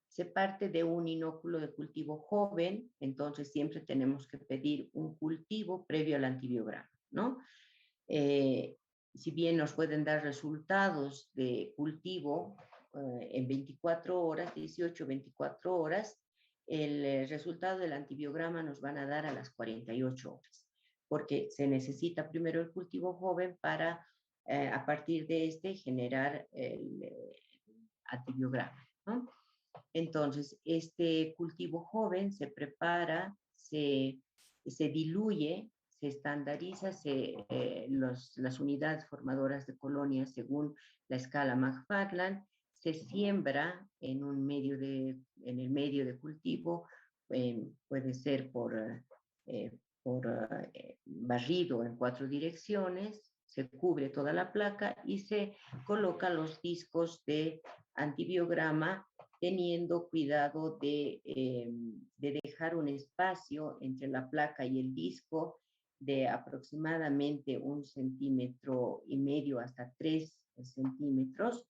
se parte de un inóculo de cultivo joven, entonces siempre tenemos que pedir un cultivo previo al antibiograma, ¿no? Si bien nos pueden dar resultados de cultivo en 24 horas, 18, 24 horas, el resultado del antibiograma nos van a dar a las 48 horas, porque se necesita primero el cultivo joven para, a partir de este, generar el antibiograma, ¿no? Entonces, este cultivo joven se prepara, se diluye, se estandariza las unidades formadoras de colonias según la escala McFarland, se siembra en en el medio de cultivo, puede ser por barrido en 4 direcciones, se cubre toda la placa y se colocan los discos de antibiograma teniendo cuidado de dejar un espacio entre la placa y el disco de aproximadamente 1,5 centímetros hasta 3 centímetros,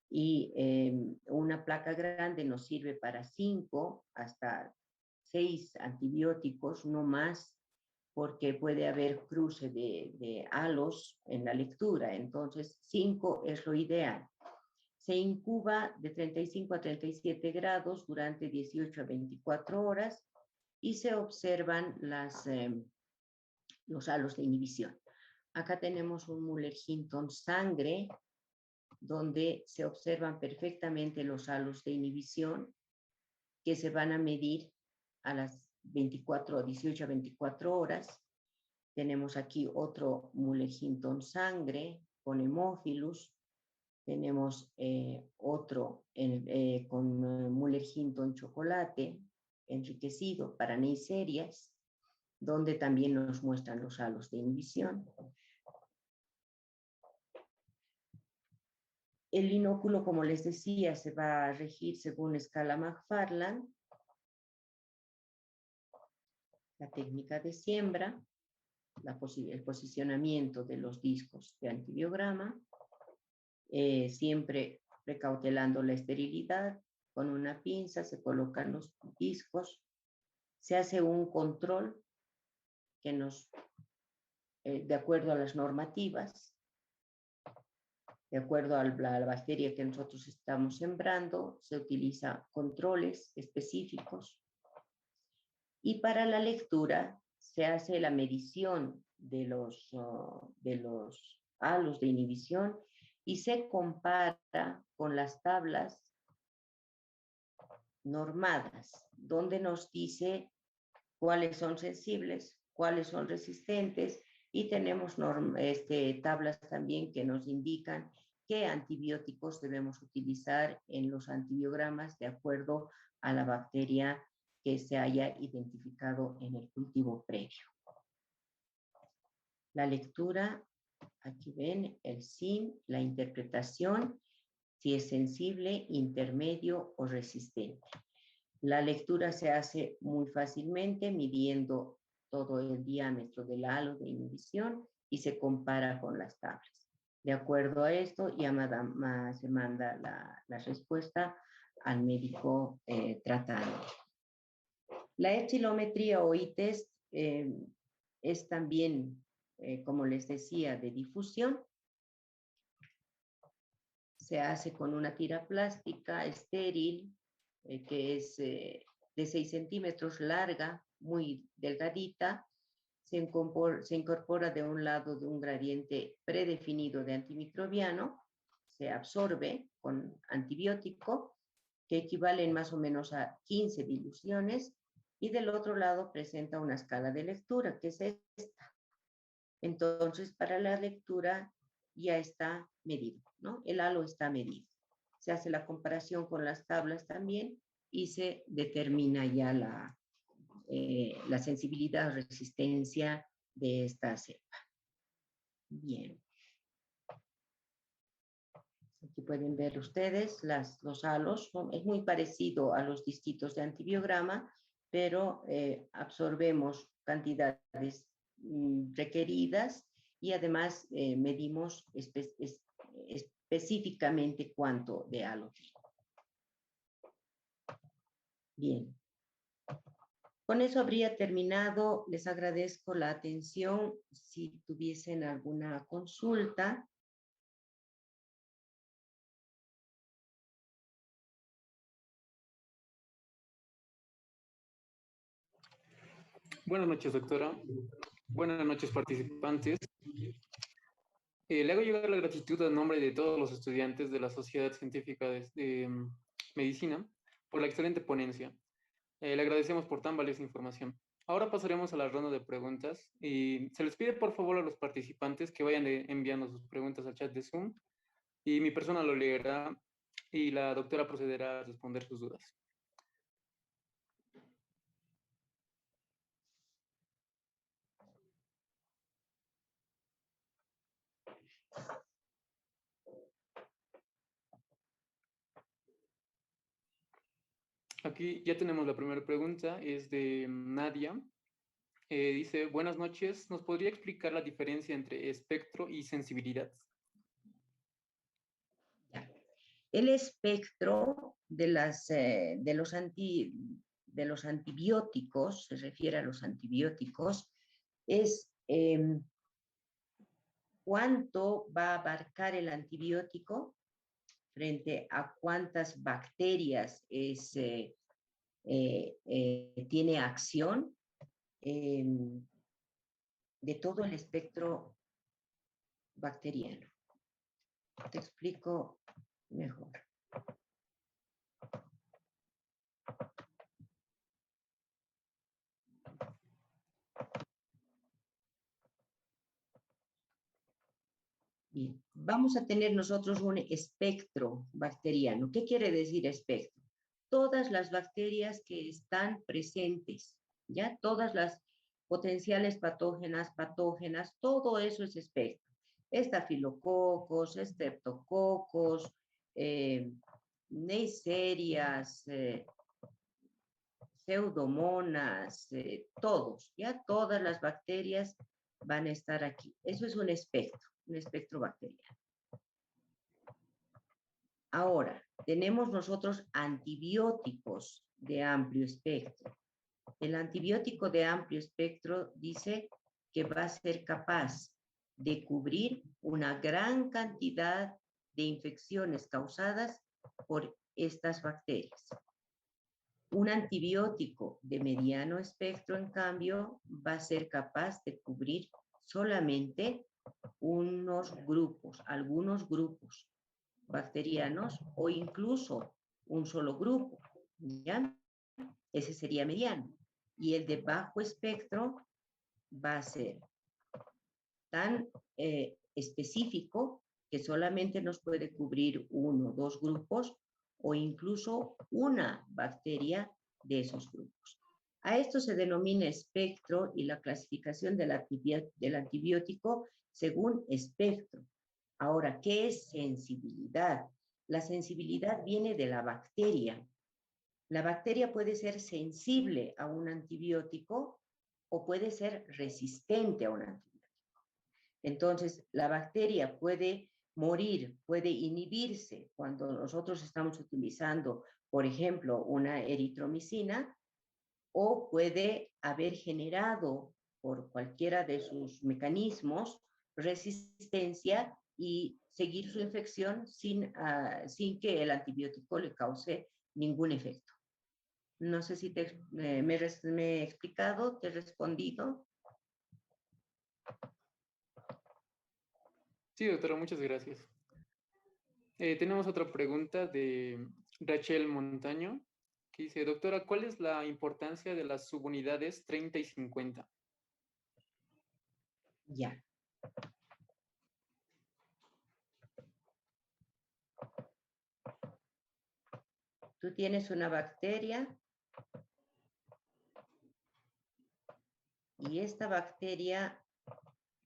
y una placa grande nos sirve para 5 hasta 6 antibióticos, no más, porque puede haber cruce de halos en la lectura, entonces 5 es lo ideal. Se incuba de 35 a 37 grados durante 18 a 24 horas y se observan los halos de inhibición. Acá tenemos un Muller-Hinton sangre, donde se observan perfectamente los halos de inhibición que se van a medir a las 18 a 24 horas. Tenemos aquí otro Muller-Hinton sangre con Haemophilus. Tenemos otro con Muller-Hinton chocolate enriquecido para Neisseриas, donde también nos muestran los halos de inhibición. El inóculo, como les decía, se va a regir según escala McFarland, la técnica de siembra, el posicionamiento de los discos de antibiograma, siempre precautelando la esterilidad. Con una pinza se colocan los discos, se hace un control que de acuerdo a las normativas, de acuerdo a la bacteria que nosotros estamos sembrando, se utilizan controles específicos. Y para la lectura se hace la medición de los halos de inhibición y se compara con las tablas normadas, donde nos dice cuáles son sensibles, cuáles son resistentes, y tenemos tablas también que nos indican qué antibióticos debemos utilizar en los antibiogramas de acuerdo a la bacteria que se haya identificado en el cultivo previo. La lectura, aquí ven el SIM, la interpretación, si es sensible, intermedio o resistente. La lectura se hace muy fácilmente midiendo todo el diámetro del halo de inhibición y se compara con las tablas. De acuerdo a esto, ya se manda la respuesta al médico tratante. La epsilometría o I-test es también, como les decía, de difusión. Se hace con una tira plástica estéril, que es de 6 centímetros larga, muy delgadita. Se incorpora de un lado de un gradiente predefinido de antimicrobiano, se absorbe con antibiótico, que equivalen más o menos a 15 diluciones, y del otro lado presenta una escala de lectura, que es esta. Entonces, para la lectura ya está medido, ¿no? El halo está medido. Se hace la comparación con las tablas también y se determina ya la sensibilidad o resistencia de esta cepa. Bien. Aquí pueden ver ustedes los halos. Es muy parecido a los disquitos de antibiograma, pero absorbemos cantidades requeridas y además medimos específicamente cuánto de halo tiene. Bien. Con eso habría terminado. Les agradezco la atención. Si tuviesen alguna consulta. Buenas noches, doctora. Buenas noches, participantes. Le hago llegar la gratitud a nombre de todos los estudiantes de la Sociedad Científica de Medicina por la excelente ponencia. Le agradecemos por tan valiosa información. Ahora pasaremos a la ronda de preguntas y se les pide por favor a los participantes que vayan enviando sus preguntas al chat de Zoom y mi persona lo leerá y la doctora procederá a responder sus dudas. Aquí ya tenemos la primera pregunta, es de Nadia. Dice, buenas noches, ¿nos podría explicar la diferencia entre espectro y sensibilidad? El espectro de los antibióticos, se refiere a los antibióticos, es cuánto va a abarcar el antibiótico frente a cuántas bacterias tiene acción de todo el espectro bacteriano. Te explico mejor. Bien, vamos a tener nosotros un espectro bacteriano. ¿Qué quiere decir espectro? Todas las bacterias que están presentes, ¿ya? Todas las potenciales patógenas, todo eso es espectro. Estafilococos, estreptococos, neiserias, pseudomonas, todos, ¿ya? Todas las bacterias van a estar aquí. Eso es un espectro bacteriano. Ahora, tenemos nosotros antibióticos de amplio espectro. El antibiótico de amplio espectro dice que va a ser capaz de cubrir una gran cantidad de infecciones causadas por estas bacterias. Un antibiótico de mediano espectro, en cambio, va a ser capaz de cubrir solamente algunos grupos bacterianos o incluso un solo grupo, ¿ya? Ese sería mediano. Y el de bajo espectro va a ser tan específico que solamente nos puede cubrir uno o dos grupos o incluso una bacteria de esos grupos. A esto se denomina espectro y la clasificación del antibiótico según espectro. Ahora, ¿qué es sensibilidad? La sensibilidad viene de la bacteria. La bacteria puede ser sensible a un antibiótico o puede ser resistente a un antibiótico. Entonces, la bacteria puede morir, puede inhibirse cuando nosotros estamos utilizando, por ejemplo, una eritromicina, o puede haber generado por cualquiera de sus mecanismos resistencia y seguir su infección sin que el antibiótico le cause ningún efecto. No sé si me he explicado, te he respondido. Sí, doctora, muchas gracias. Tenemos otra pregunta de Rachel Montaño, que dice, doctora, ¿cuál es la importancia de las subunidades 30 y 50? Ya. Tú tienes una bacteria y esta bacteria,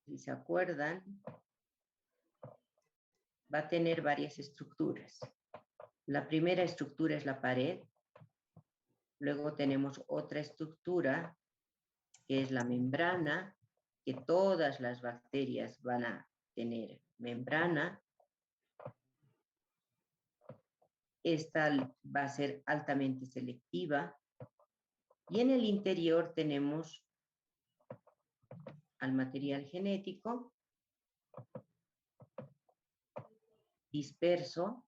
si se acuerdan, va a tener varias estructuras. La primera estructura es la pared, luego tenemos otra estructura que es la membrana, que todas las bacterias van a tener membrana. Esta va a ser altamente selectiva. Y en el interior tenemos al material genético disperso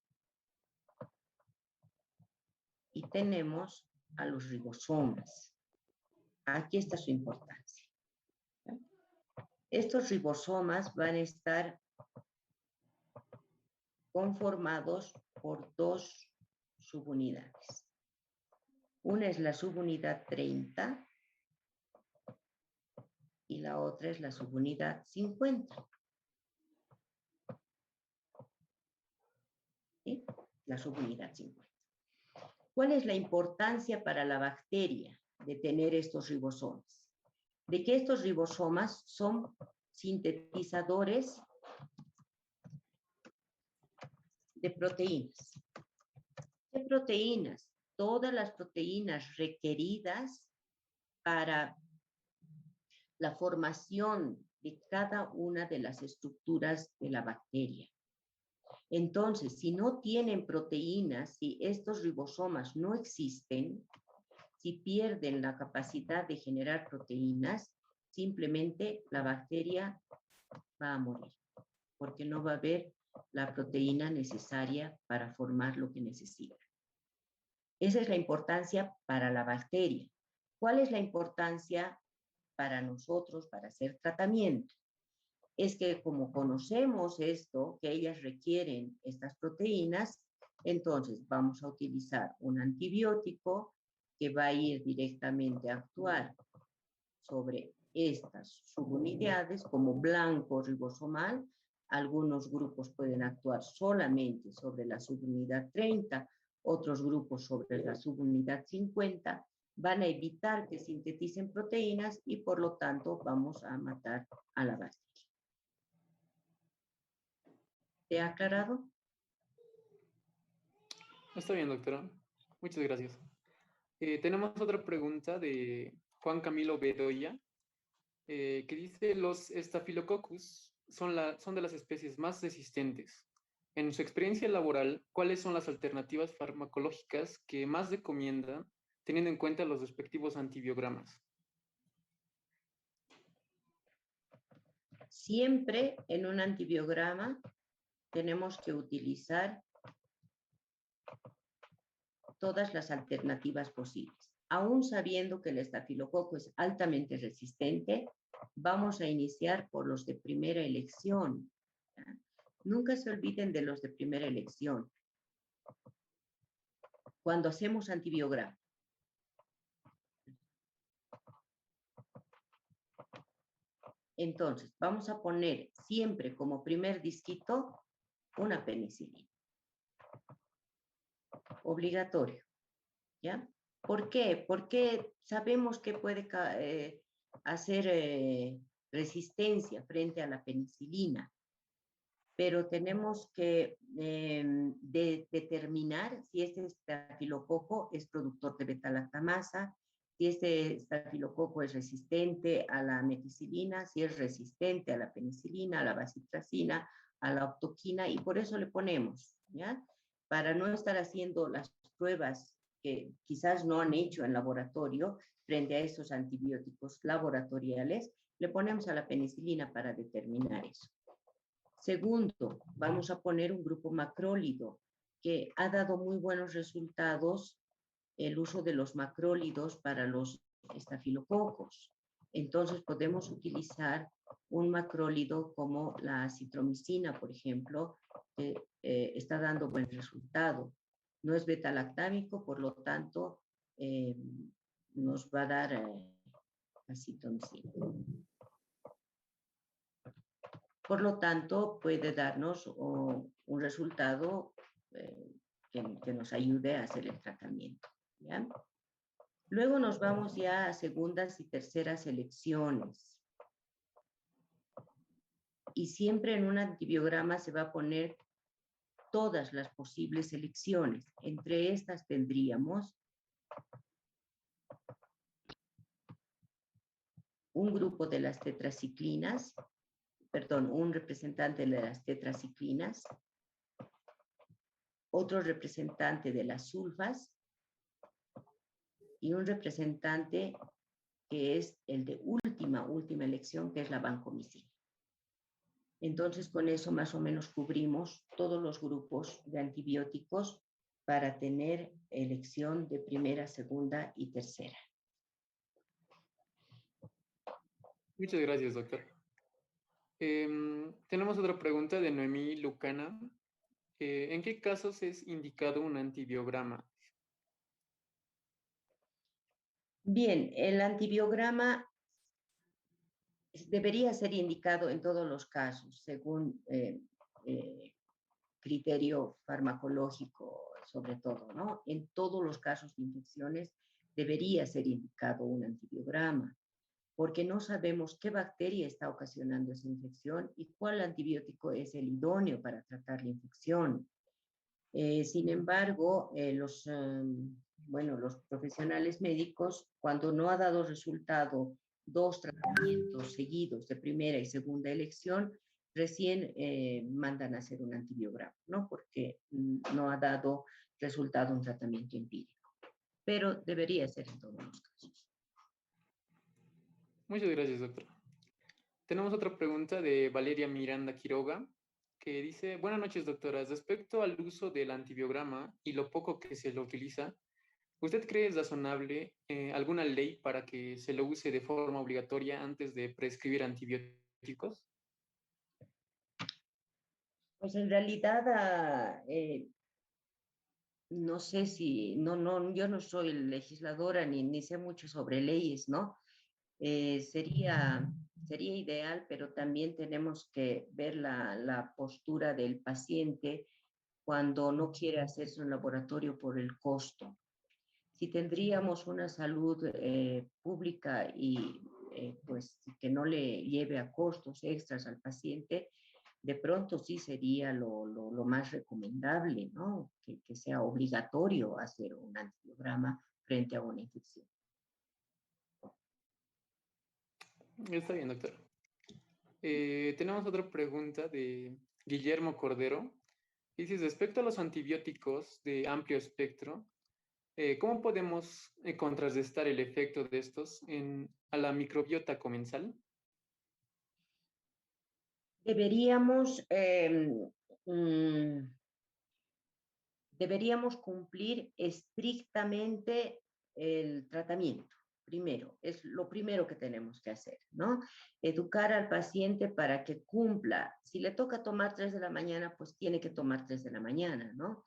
y tenemos a los ribosomas. Aquí está su importancia. Estos ribosomas van a estar conformados por dos subunidades. Una es la subunidad 30 y la otra es la subunidad 50. ¿Sí? la subunidad 50. ¿Cuál es la importancia para la bacteria de tener estos ribosomas? De que estos ribosomas son sintetizadores de proteínas. ¿Qué proteínas? Todas las proteínas requeridas para la formación de cada una de las estructuras de la bacteria. Entonces, si no tienen proteínas, si estos ribosomas no existen, si pierden la capacidad de generar proteínas, simplemente la bacteria va a morir, porque no va a haber la proteína necesaria para formar lo que necesita. Esa es la importancia para la bacteria. ¿Cuál es la importancia para nosotros para hacer tratamiento? Es que como conocemos esto, que ellas requieren estas proteínas, entonces vamos a utilizar un antibiótico que va a ir directamente a actuar sobre estas subunidades como blanco ribosomal. Algunos grupos pueden actuar solamente sobre la subunidad 30, otros grupos sobre la subunidad 50, van a evitar que sinteticen proteínas y por lo tanto vamos a matar a la bacteria. ¿Te ha aclarado? Está bien, doctora. Muchas gracias. Tenemos otra pregunta de Juan Camilo Bedoya, que dice, los Staphylococcus son de las especies más resistentes. En su experiencia laboral, ¿cuáles son las alternativas farmacológicas que más recomiendan, teniendo en cuenta los respectivos antibiogramas? Siempre en un antibiograma tenemos que utilizar todas las alternativas posibles. Aún sabiendo que el estafilococo es altamente resistente, vamos a iniciar por los de primera elección. ¿Ya? Nunca se olviden de los de primera elección. Cuando hacemos antibiograma. Entonces, vamos a poner siempre como primer disquito una penicilina. Obligatorio. ¿Ya? ¿Por qué? Porque sabemos que puede hacer resistencia frente a la penicilina, pero tenemos que determinar si este estafilococo es productor de beta-lactamasa, si este estafilococo es resistente a la meticilina, si es resistente a la penicilina, a la bacitracina, a la octoquina, y por eso le ponemos, ¿ya? Para no estar haciendo las pruebas que quizás no han hecho en laboratorio frente a esos antibióticos laboratoriales, le ponemos a la penicilina para determinar eso. Segundo, vamos a poner un grupo macrólido que ha dado muy buenos resultados el uso de los macrólidos para los estafilococos. Entonces podemos utilizar un macrólido como la acitromicina, por ejemplo, que está dando buen resultado. No es beta-lactámico, por lo tanto, nos va a dar acitromicina. Por lo tanto, puede darnos un resultado que nos ayude a hacer el tratamiento. ¿Ya? Luego nos vamos ya a segundas y terceras elecciones. Y siempre en un antibiograma se va a poner todas las posibles elecciones. Entre estas tendríamos un grupo de las tetraciclinas, perdón, un representante de las tetraciclinas, otro representante de las sulfas y un representante que es el de última elección, que es la vancomicina. Entonces, con eso más o menos cubrimos todos los grupos de antibióticos para tener elección de primera, segunda y tercera. Muchas gracias, doctor. Tenemos otra pregunta de Noemí Lucana. ¿En qué casos es indicado un antibiograma? Bien, el antibiograma debería ser indicado en todos los casos, según criterio farmacológico sobre todo, ¿no? En todos los casos de infecciones debería ser indicado un antibiograma, porque no sabemos qué bacteria está ocasionando esa infección y cuál antibiótico es el idóneo para tratar la infección. Sin embargo, los profesionales médicos, cuando no ha dado resultado 2 tratamientos seguidos de primera y segunda elección, recién mandan a hacer un antibiograma, ¿no? Porque no ha dado resultado un tratamiento empírico. Pero debería ser en todos los casos. Muchas gracias, doctora. Tenemos otra pregunta de Valeria Miranda Quiroga, que dice, buenas noches, doctoras. Respecto al uso del antibiograma y lo poco que se lo utiliza, ¿usted cree es razonable alguna ley para que se lo use de forma obligatoria antes de prescribir antibióticos? Pues en realidad, no sé si, yo no soy legisladora ni sé mucho sobre leyes, ¿no? Sería ideal, pero también tenemos que ver la postura del paciente cuando no quiere hacerse un laboratorio por el costo. Si tendríamos una salud pública y pues que no le lleve a costos extras al paciente, de pronto sí sería lo más recomendable, ¿no? Que sea obligatorio hacer un antibiograma frente a una infección. Está bien, doctora. Tenemos otra pregunta de Guillermo Cordero. Dice, respecto a los antibióticos de amplio espectro, ¿cómo podemos contrarrestar el efecto de estos a la microbiota comensal? Deberíamos, mm, deberíamos cumplir estrictamente el tratamiento. Primero, es lo primero que tenemos que hacer, ¿no? Educar al paciente para que cumpla. Si le toca tomar 3 de la mañana, pues tiene que tomar 3 de la mañana, ¿no?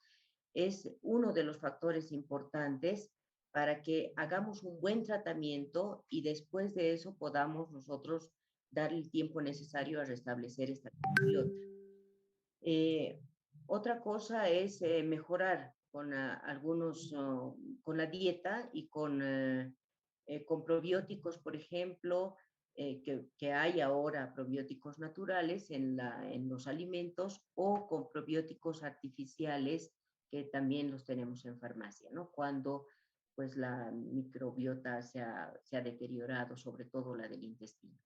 Es uno de los factores importantes para que hagamos un buen tratamiento y después de eso podamos nosotros dar el tiempo necesario a restablecer esta microbiota. Otra cosa es mejorar con con la dieta y con probióticos, por ejemplo, que hay ahora probióticos naturales en los alimentos o con probióticos artificiales que también los tenemos en farmacia, ¿no? Cuando pues la microbiota se ha deteriorado, sobre todo la del intestino.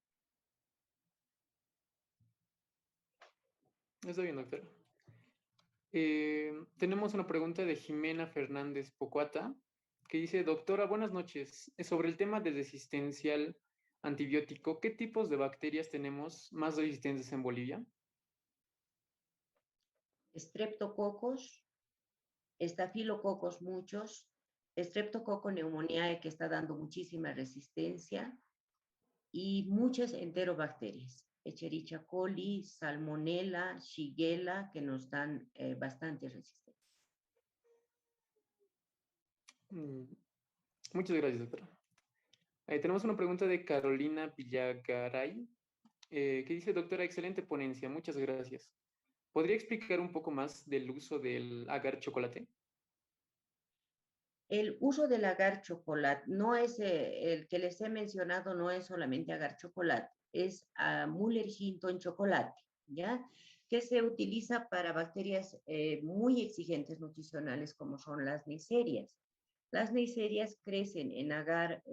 Está bien, doctora. Tenemos una pregunta de Jimena Fernández Pocuata, que dice, doctora, buenas noches. Sobre el tema de resistencia al antibiótico, ¿qué tipos de bacterias tenemos más resistentes en Bolivia? Streptococos, estafilococos muchos, Streptococcus pneumoniae que está dando muchísima resistencia y muchas enterobacterias, Escherichia coli, Salmonella, Shigella, que nos dan bastante resistencia. Muchas gracias, doctora. Tenemos una pregunta de Carolina Villagaray, que dice, doctora, excelente ponencia, muchas gracias. ¿Podría explicar un poco más del uso del agar chocolate? El uso del agar chocolate no es el que les he mencionado, no es solamente agar chocolate, es Müller-Hinton chocolate, ¿ya? Que se utiliza para bacterias muy exigentes nutricionales como son las Neisseриas. Las Neisseриas crecen en agar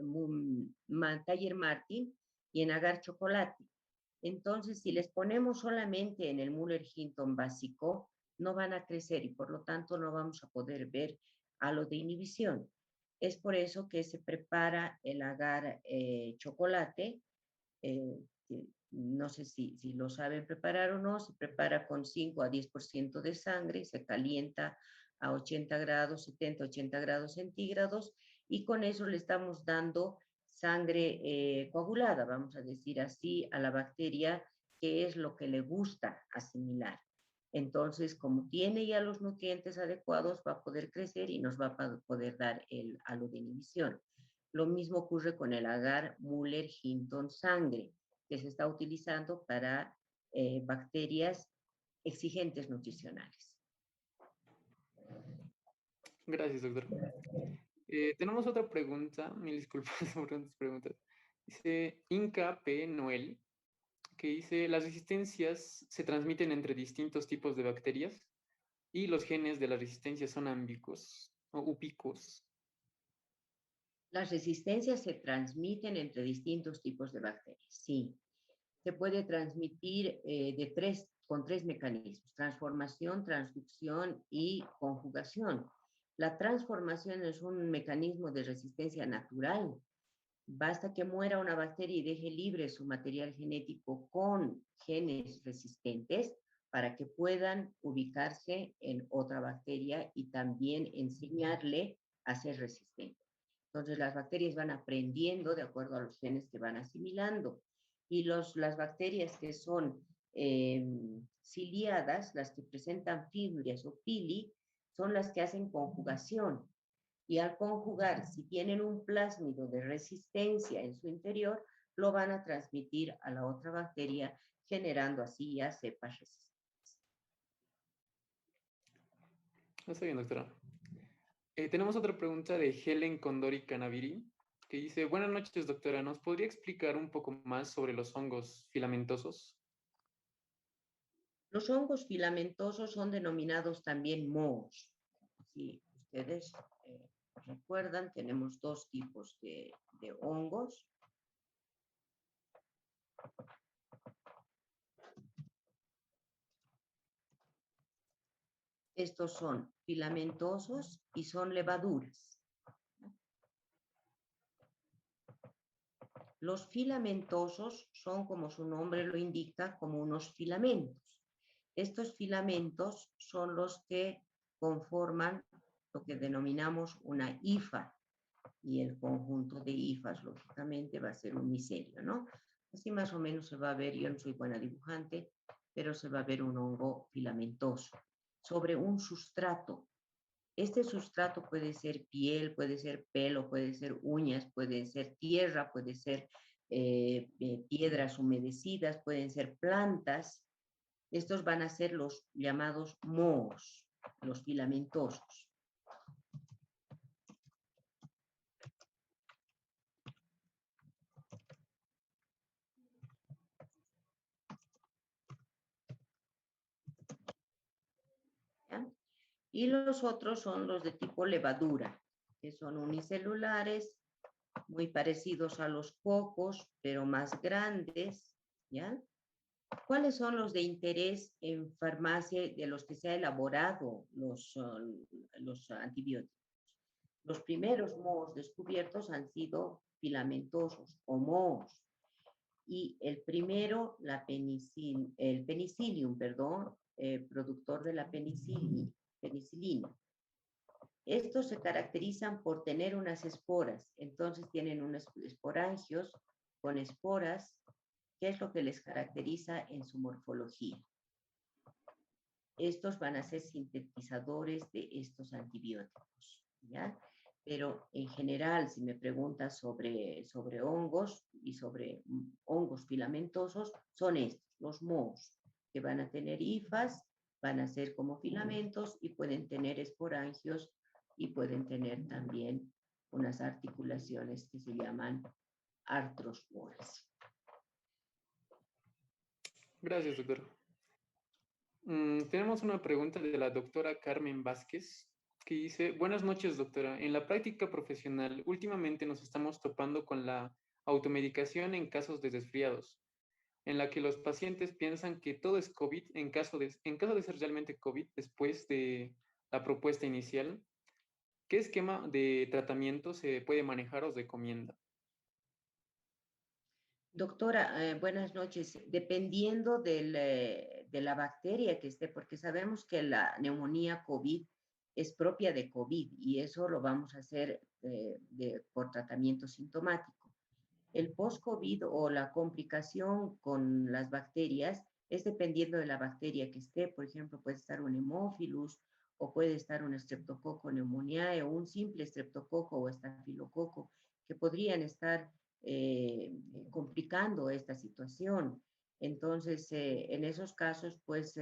Tiger Martin y en agar chocolate. Entonces, si les ponemos solamente en el Müller-Hinton básico, no van a crecer y por lo tanto no vamos a poder ver halo de inhibición. Es por eso que se prepara el agar chocolate. Eh, no sé si lo saben preparar o no, se prepara con 5 a 10% de sangre, se calienta a 80 grados, 70, 80 grados centígrados y con eso le estamos dando sangre coagulada, vamos a decir así, a la bacteria, que es lo que le gusta asimilar. Entonces, como tiene ya los nutrientes adecuados, va a poder crecer y nos va a poder dar el halo de inhibición. Lo mismo ocurre con el agar Müller-Hinton sangre, que se está utilizando para bacterias exigentes nutricionales. Gracias, doctor. Tenemos otra pregunta, mil disculpas por tantas preguntas. Dice Inca P. Noel, que dice, las resistencias se transmiten entre distintos tipos de bacterias y los genes de la resistencia son ambicos o upicos. Las resistencias se transmiten entre distintos tipos de bacterias, sí. Se puede transmitir con tres mecanismos: transformación, transducción y conjugación. La transformación es un mecanismo de resistencia natural. Basta que muera una bacteria y deje libre su material genético con genes resistentes para que puedan ubicarse en otra bacteria y también enseñarle a ser resistente. Entonces las bacterias van aprendiendo de acuerdo a los genes que van asimilando. Y las bacterias que son ciliadas, las que presentan fibrias o pili, son las que hacen conjugación. Y al conjugar, si tienen un plásmido de resistencia en su interior, lo van a transmitir a la otra bacteria, generando así ya cepas resistentes. Está bien, doctora. Tenemos otra pregunta de Helen Condori Canaviri, que dice, buenas noches, doctora. ¿Nos podría explicar un poco más sobre los hongos filamentosos? Los hongos filamentosos son denominados también mohos. Si ustedes recuerdan, tenemos dos tipos de hongos. Estos son filamentosos y son levaduras. Los filamentosos son, como su nombre lo indica, como unos filamentos. Estos filamentos son los que conforman lo que denominamos una hifa, y el conjunto de hifas, lógicamente, va a ser un micelio, ¿no? Así más o menos se va a ver, yo no soy buena dibujante, pero se va a ver un hongo filamentoso sobre un sustrato. Este sustrato puede ser piel, puede ser pelo, puede ser uñas, puede ser tierra, puede ser piedras humedecidas, pueden ser plantas. Estos van a ser los llamados mohos, los filamentosos. ¿Ya? Y los otros son los de tipo levadura, que son unicelulares, muy parecidos a los cocos, pero más grandes, ¿ya? ¿Cuáles son los de interés en farmacia de los que se ha elaborado los antibióticos? Los primeros mohos descubiertos han sido filamentosos o mohos. Y el primero, el penicillium, perdón, productor de la penicilina. Estos se caracterizan por tener unas esporas, entonces tienen unos esporangios con esporas, que es lo que les caracteriza en su morfología. Estos van a ser sintetizadores de estos antibióticos, ¿ya? Pero en general, si me preguntas sobre hongos y sobre hongos filamentosos, son estos, los mohos, que van a tener hifas, van a ser como filamentos y pueden tener esporangios y pueden tener también unas articulaciones que se llaman artrosporas. Gracias, doctora. Tenemos una pregunta de la doctora Carmen Vázquez, que dice, buenas noches, doctora. En la práctica profesional, últimamente nos estamos topando con la automedicación en casos de resfriados, en la que los pacientes piensan que todo es COVID en caso de ser realmente COVID después de la propuesta inicial. ¿Qué esquema de tratamiento se puede manejar o se recomienda? Doctora, buenas noches. Dependiendo de la bacteria que esté, porque sabemos que la neumonía COVID es propia de COVID y eso lo vamos a hacer por tratamiento sintomático. El post-COVID o la complicación con las bacterias es dependiendo de la bacteria que esté. Por ejemplo, puede estar un Haemophilus o puede estar un Streptococcus pneumoniae o un simple Streptococo o estafilococo que podrían estar complicando esta situación. Entonces, en esos casos, pues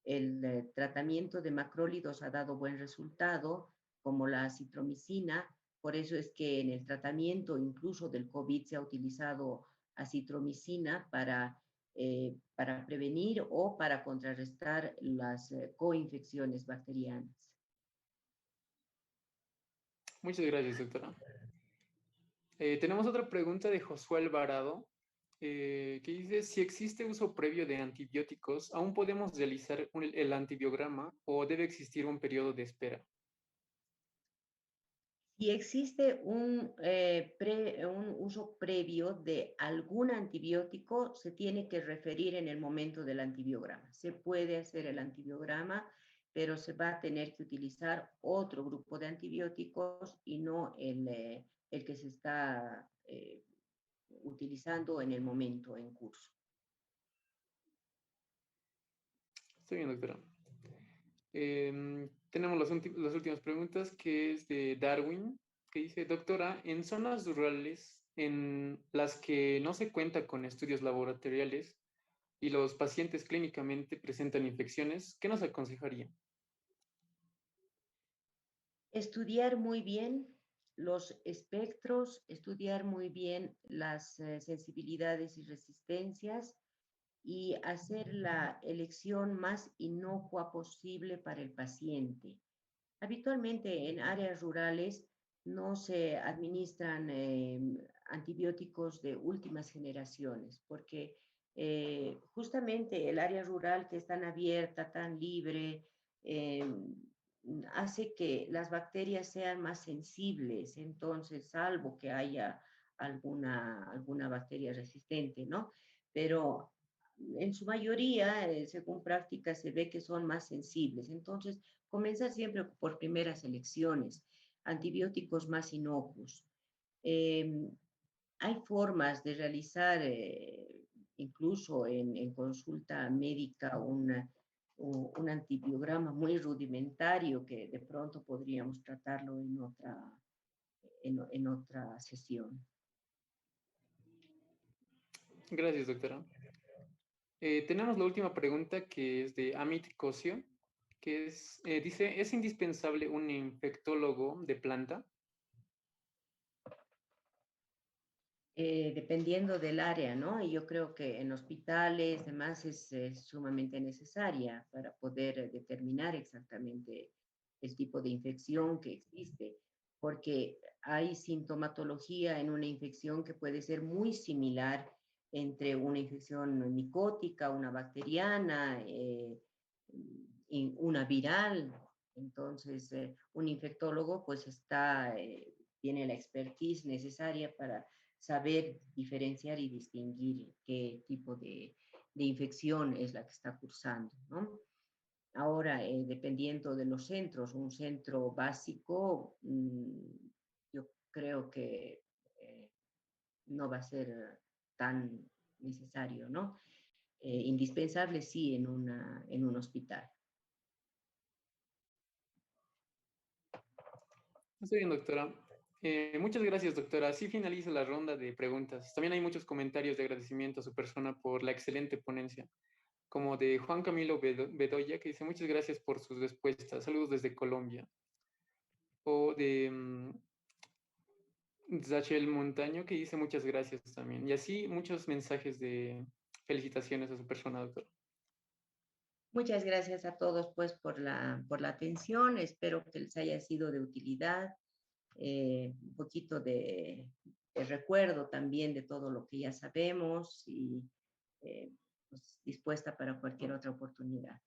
el tratamiento de macrólidos ha dado buen resultado como la acitromicina. Por eso es que en el tratamiento incluso del COVID se ha utilizado acitromicina para prevenir o para contrarrestar las coinfecciones bacterianas. Muchas gracias, doctora. Tenemos otra pregunta de Josué Alvarado, que dice, si existe uso previo de antibióticos, ¿aún podemos realizar el antibiograma o debe existir un periodo de espera? Si existe un uso previo de algún antibiótico, se tiene que referir en el momento del antibiograma. Se puede hacer el antibiograma, pero se va a tener que utilizar otro grupo de antibióticos y no el que se está utilizando en el momento en curso. Está bien, doctora. Tenemos las últimas preguntas, que es de Darwin, que dice, doctora, en zonas rurales en las que no se cuenta con estudios laboratoriales y los pacientes clínicamente presentan infecciones, ¿qué nos aconsejaría? Estudiar muy bien los espectros, estudiar muy bien las sensibilidades y resistencias y hacer la elección más inocua posible para el paciente. Habitualmente en áreas rurales no se administran antibióticos de últimas generaciones, porque justamente el área rural que es tan abierta, tan libre, hace que las bacterias sean más sensibles, entonces, salvo que haya alguna bacteria resistente, ¿no? Pero en su mayoría, según prácticas, se ve que son más sensibles. Entonces, comenzar siempre por primeras elecciones, antibióticos más inocuos. Hay formas de realizar, incluso en consulta médica, un antibiograma muy rudimentario que de pronto podríamos tratarlo en otra sesión. Gracias, doctora. Tenemos la última pregunta, que es de Amit Cosio, que dice, ¿es indispensable un infectólogo de planta? Dependiendo del área, ¿no? Y yo creo que en hospitales, además, es sumamente necesaria para poder determinar exactamente el tipo de infección que existe, porque hay sintomatología en una infección que puede ser muy similar entre una infección micótica, una bacteriana, y una viral. Entonces, un infectólogo pues tiene la expertise necesaria para saber diferenciar y distinguir qué tipo de infección es la que está cursando, ¿no? Ahora, dependiendo de los centros, un centro básico, yo creo que no va a ser tan necesario, ¿no? Indispensable sí en un hospital. Está bien, doctora. Muchas gracias, doctora. Así finaliza la ronda de preguntas. También hay muchos comentarios de agradecimiento a su persona por la excelente ponencia, como de Juan Camilo Bedoya, que dice muchas gracias por sus respuestas. Saludos desde Colombia. O de Zachel Montaño, que dice muchas gracias también. Y así muchos mensajes de felicitaciones a su persona, doctora. Muchas gracias a todos pues por la atención. Espero que les haya sido de utilidad. Un poquito de recuerdo también de todo lo que ya sabemos y pues, dispuesta para cualquier otra oportunidad.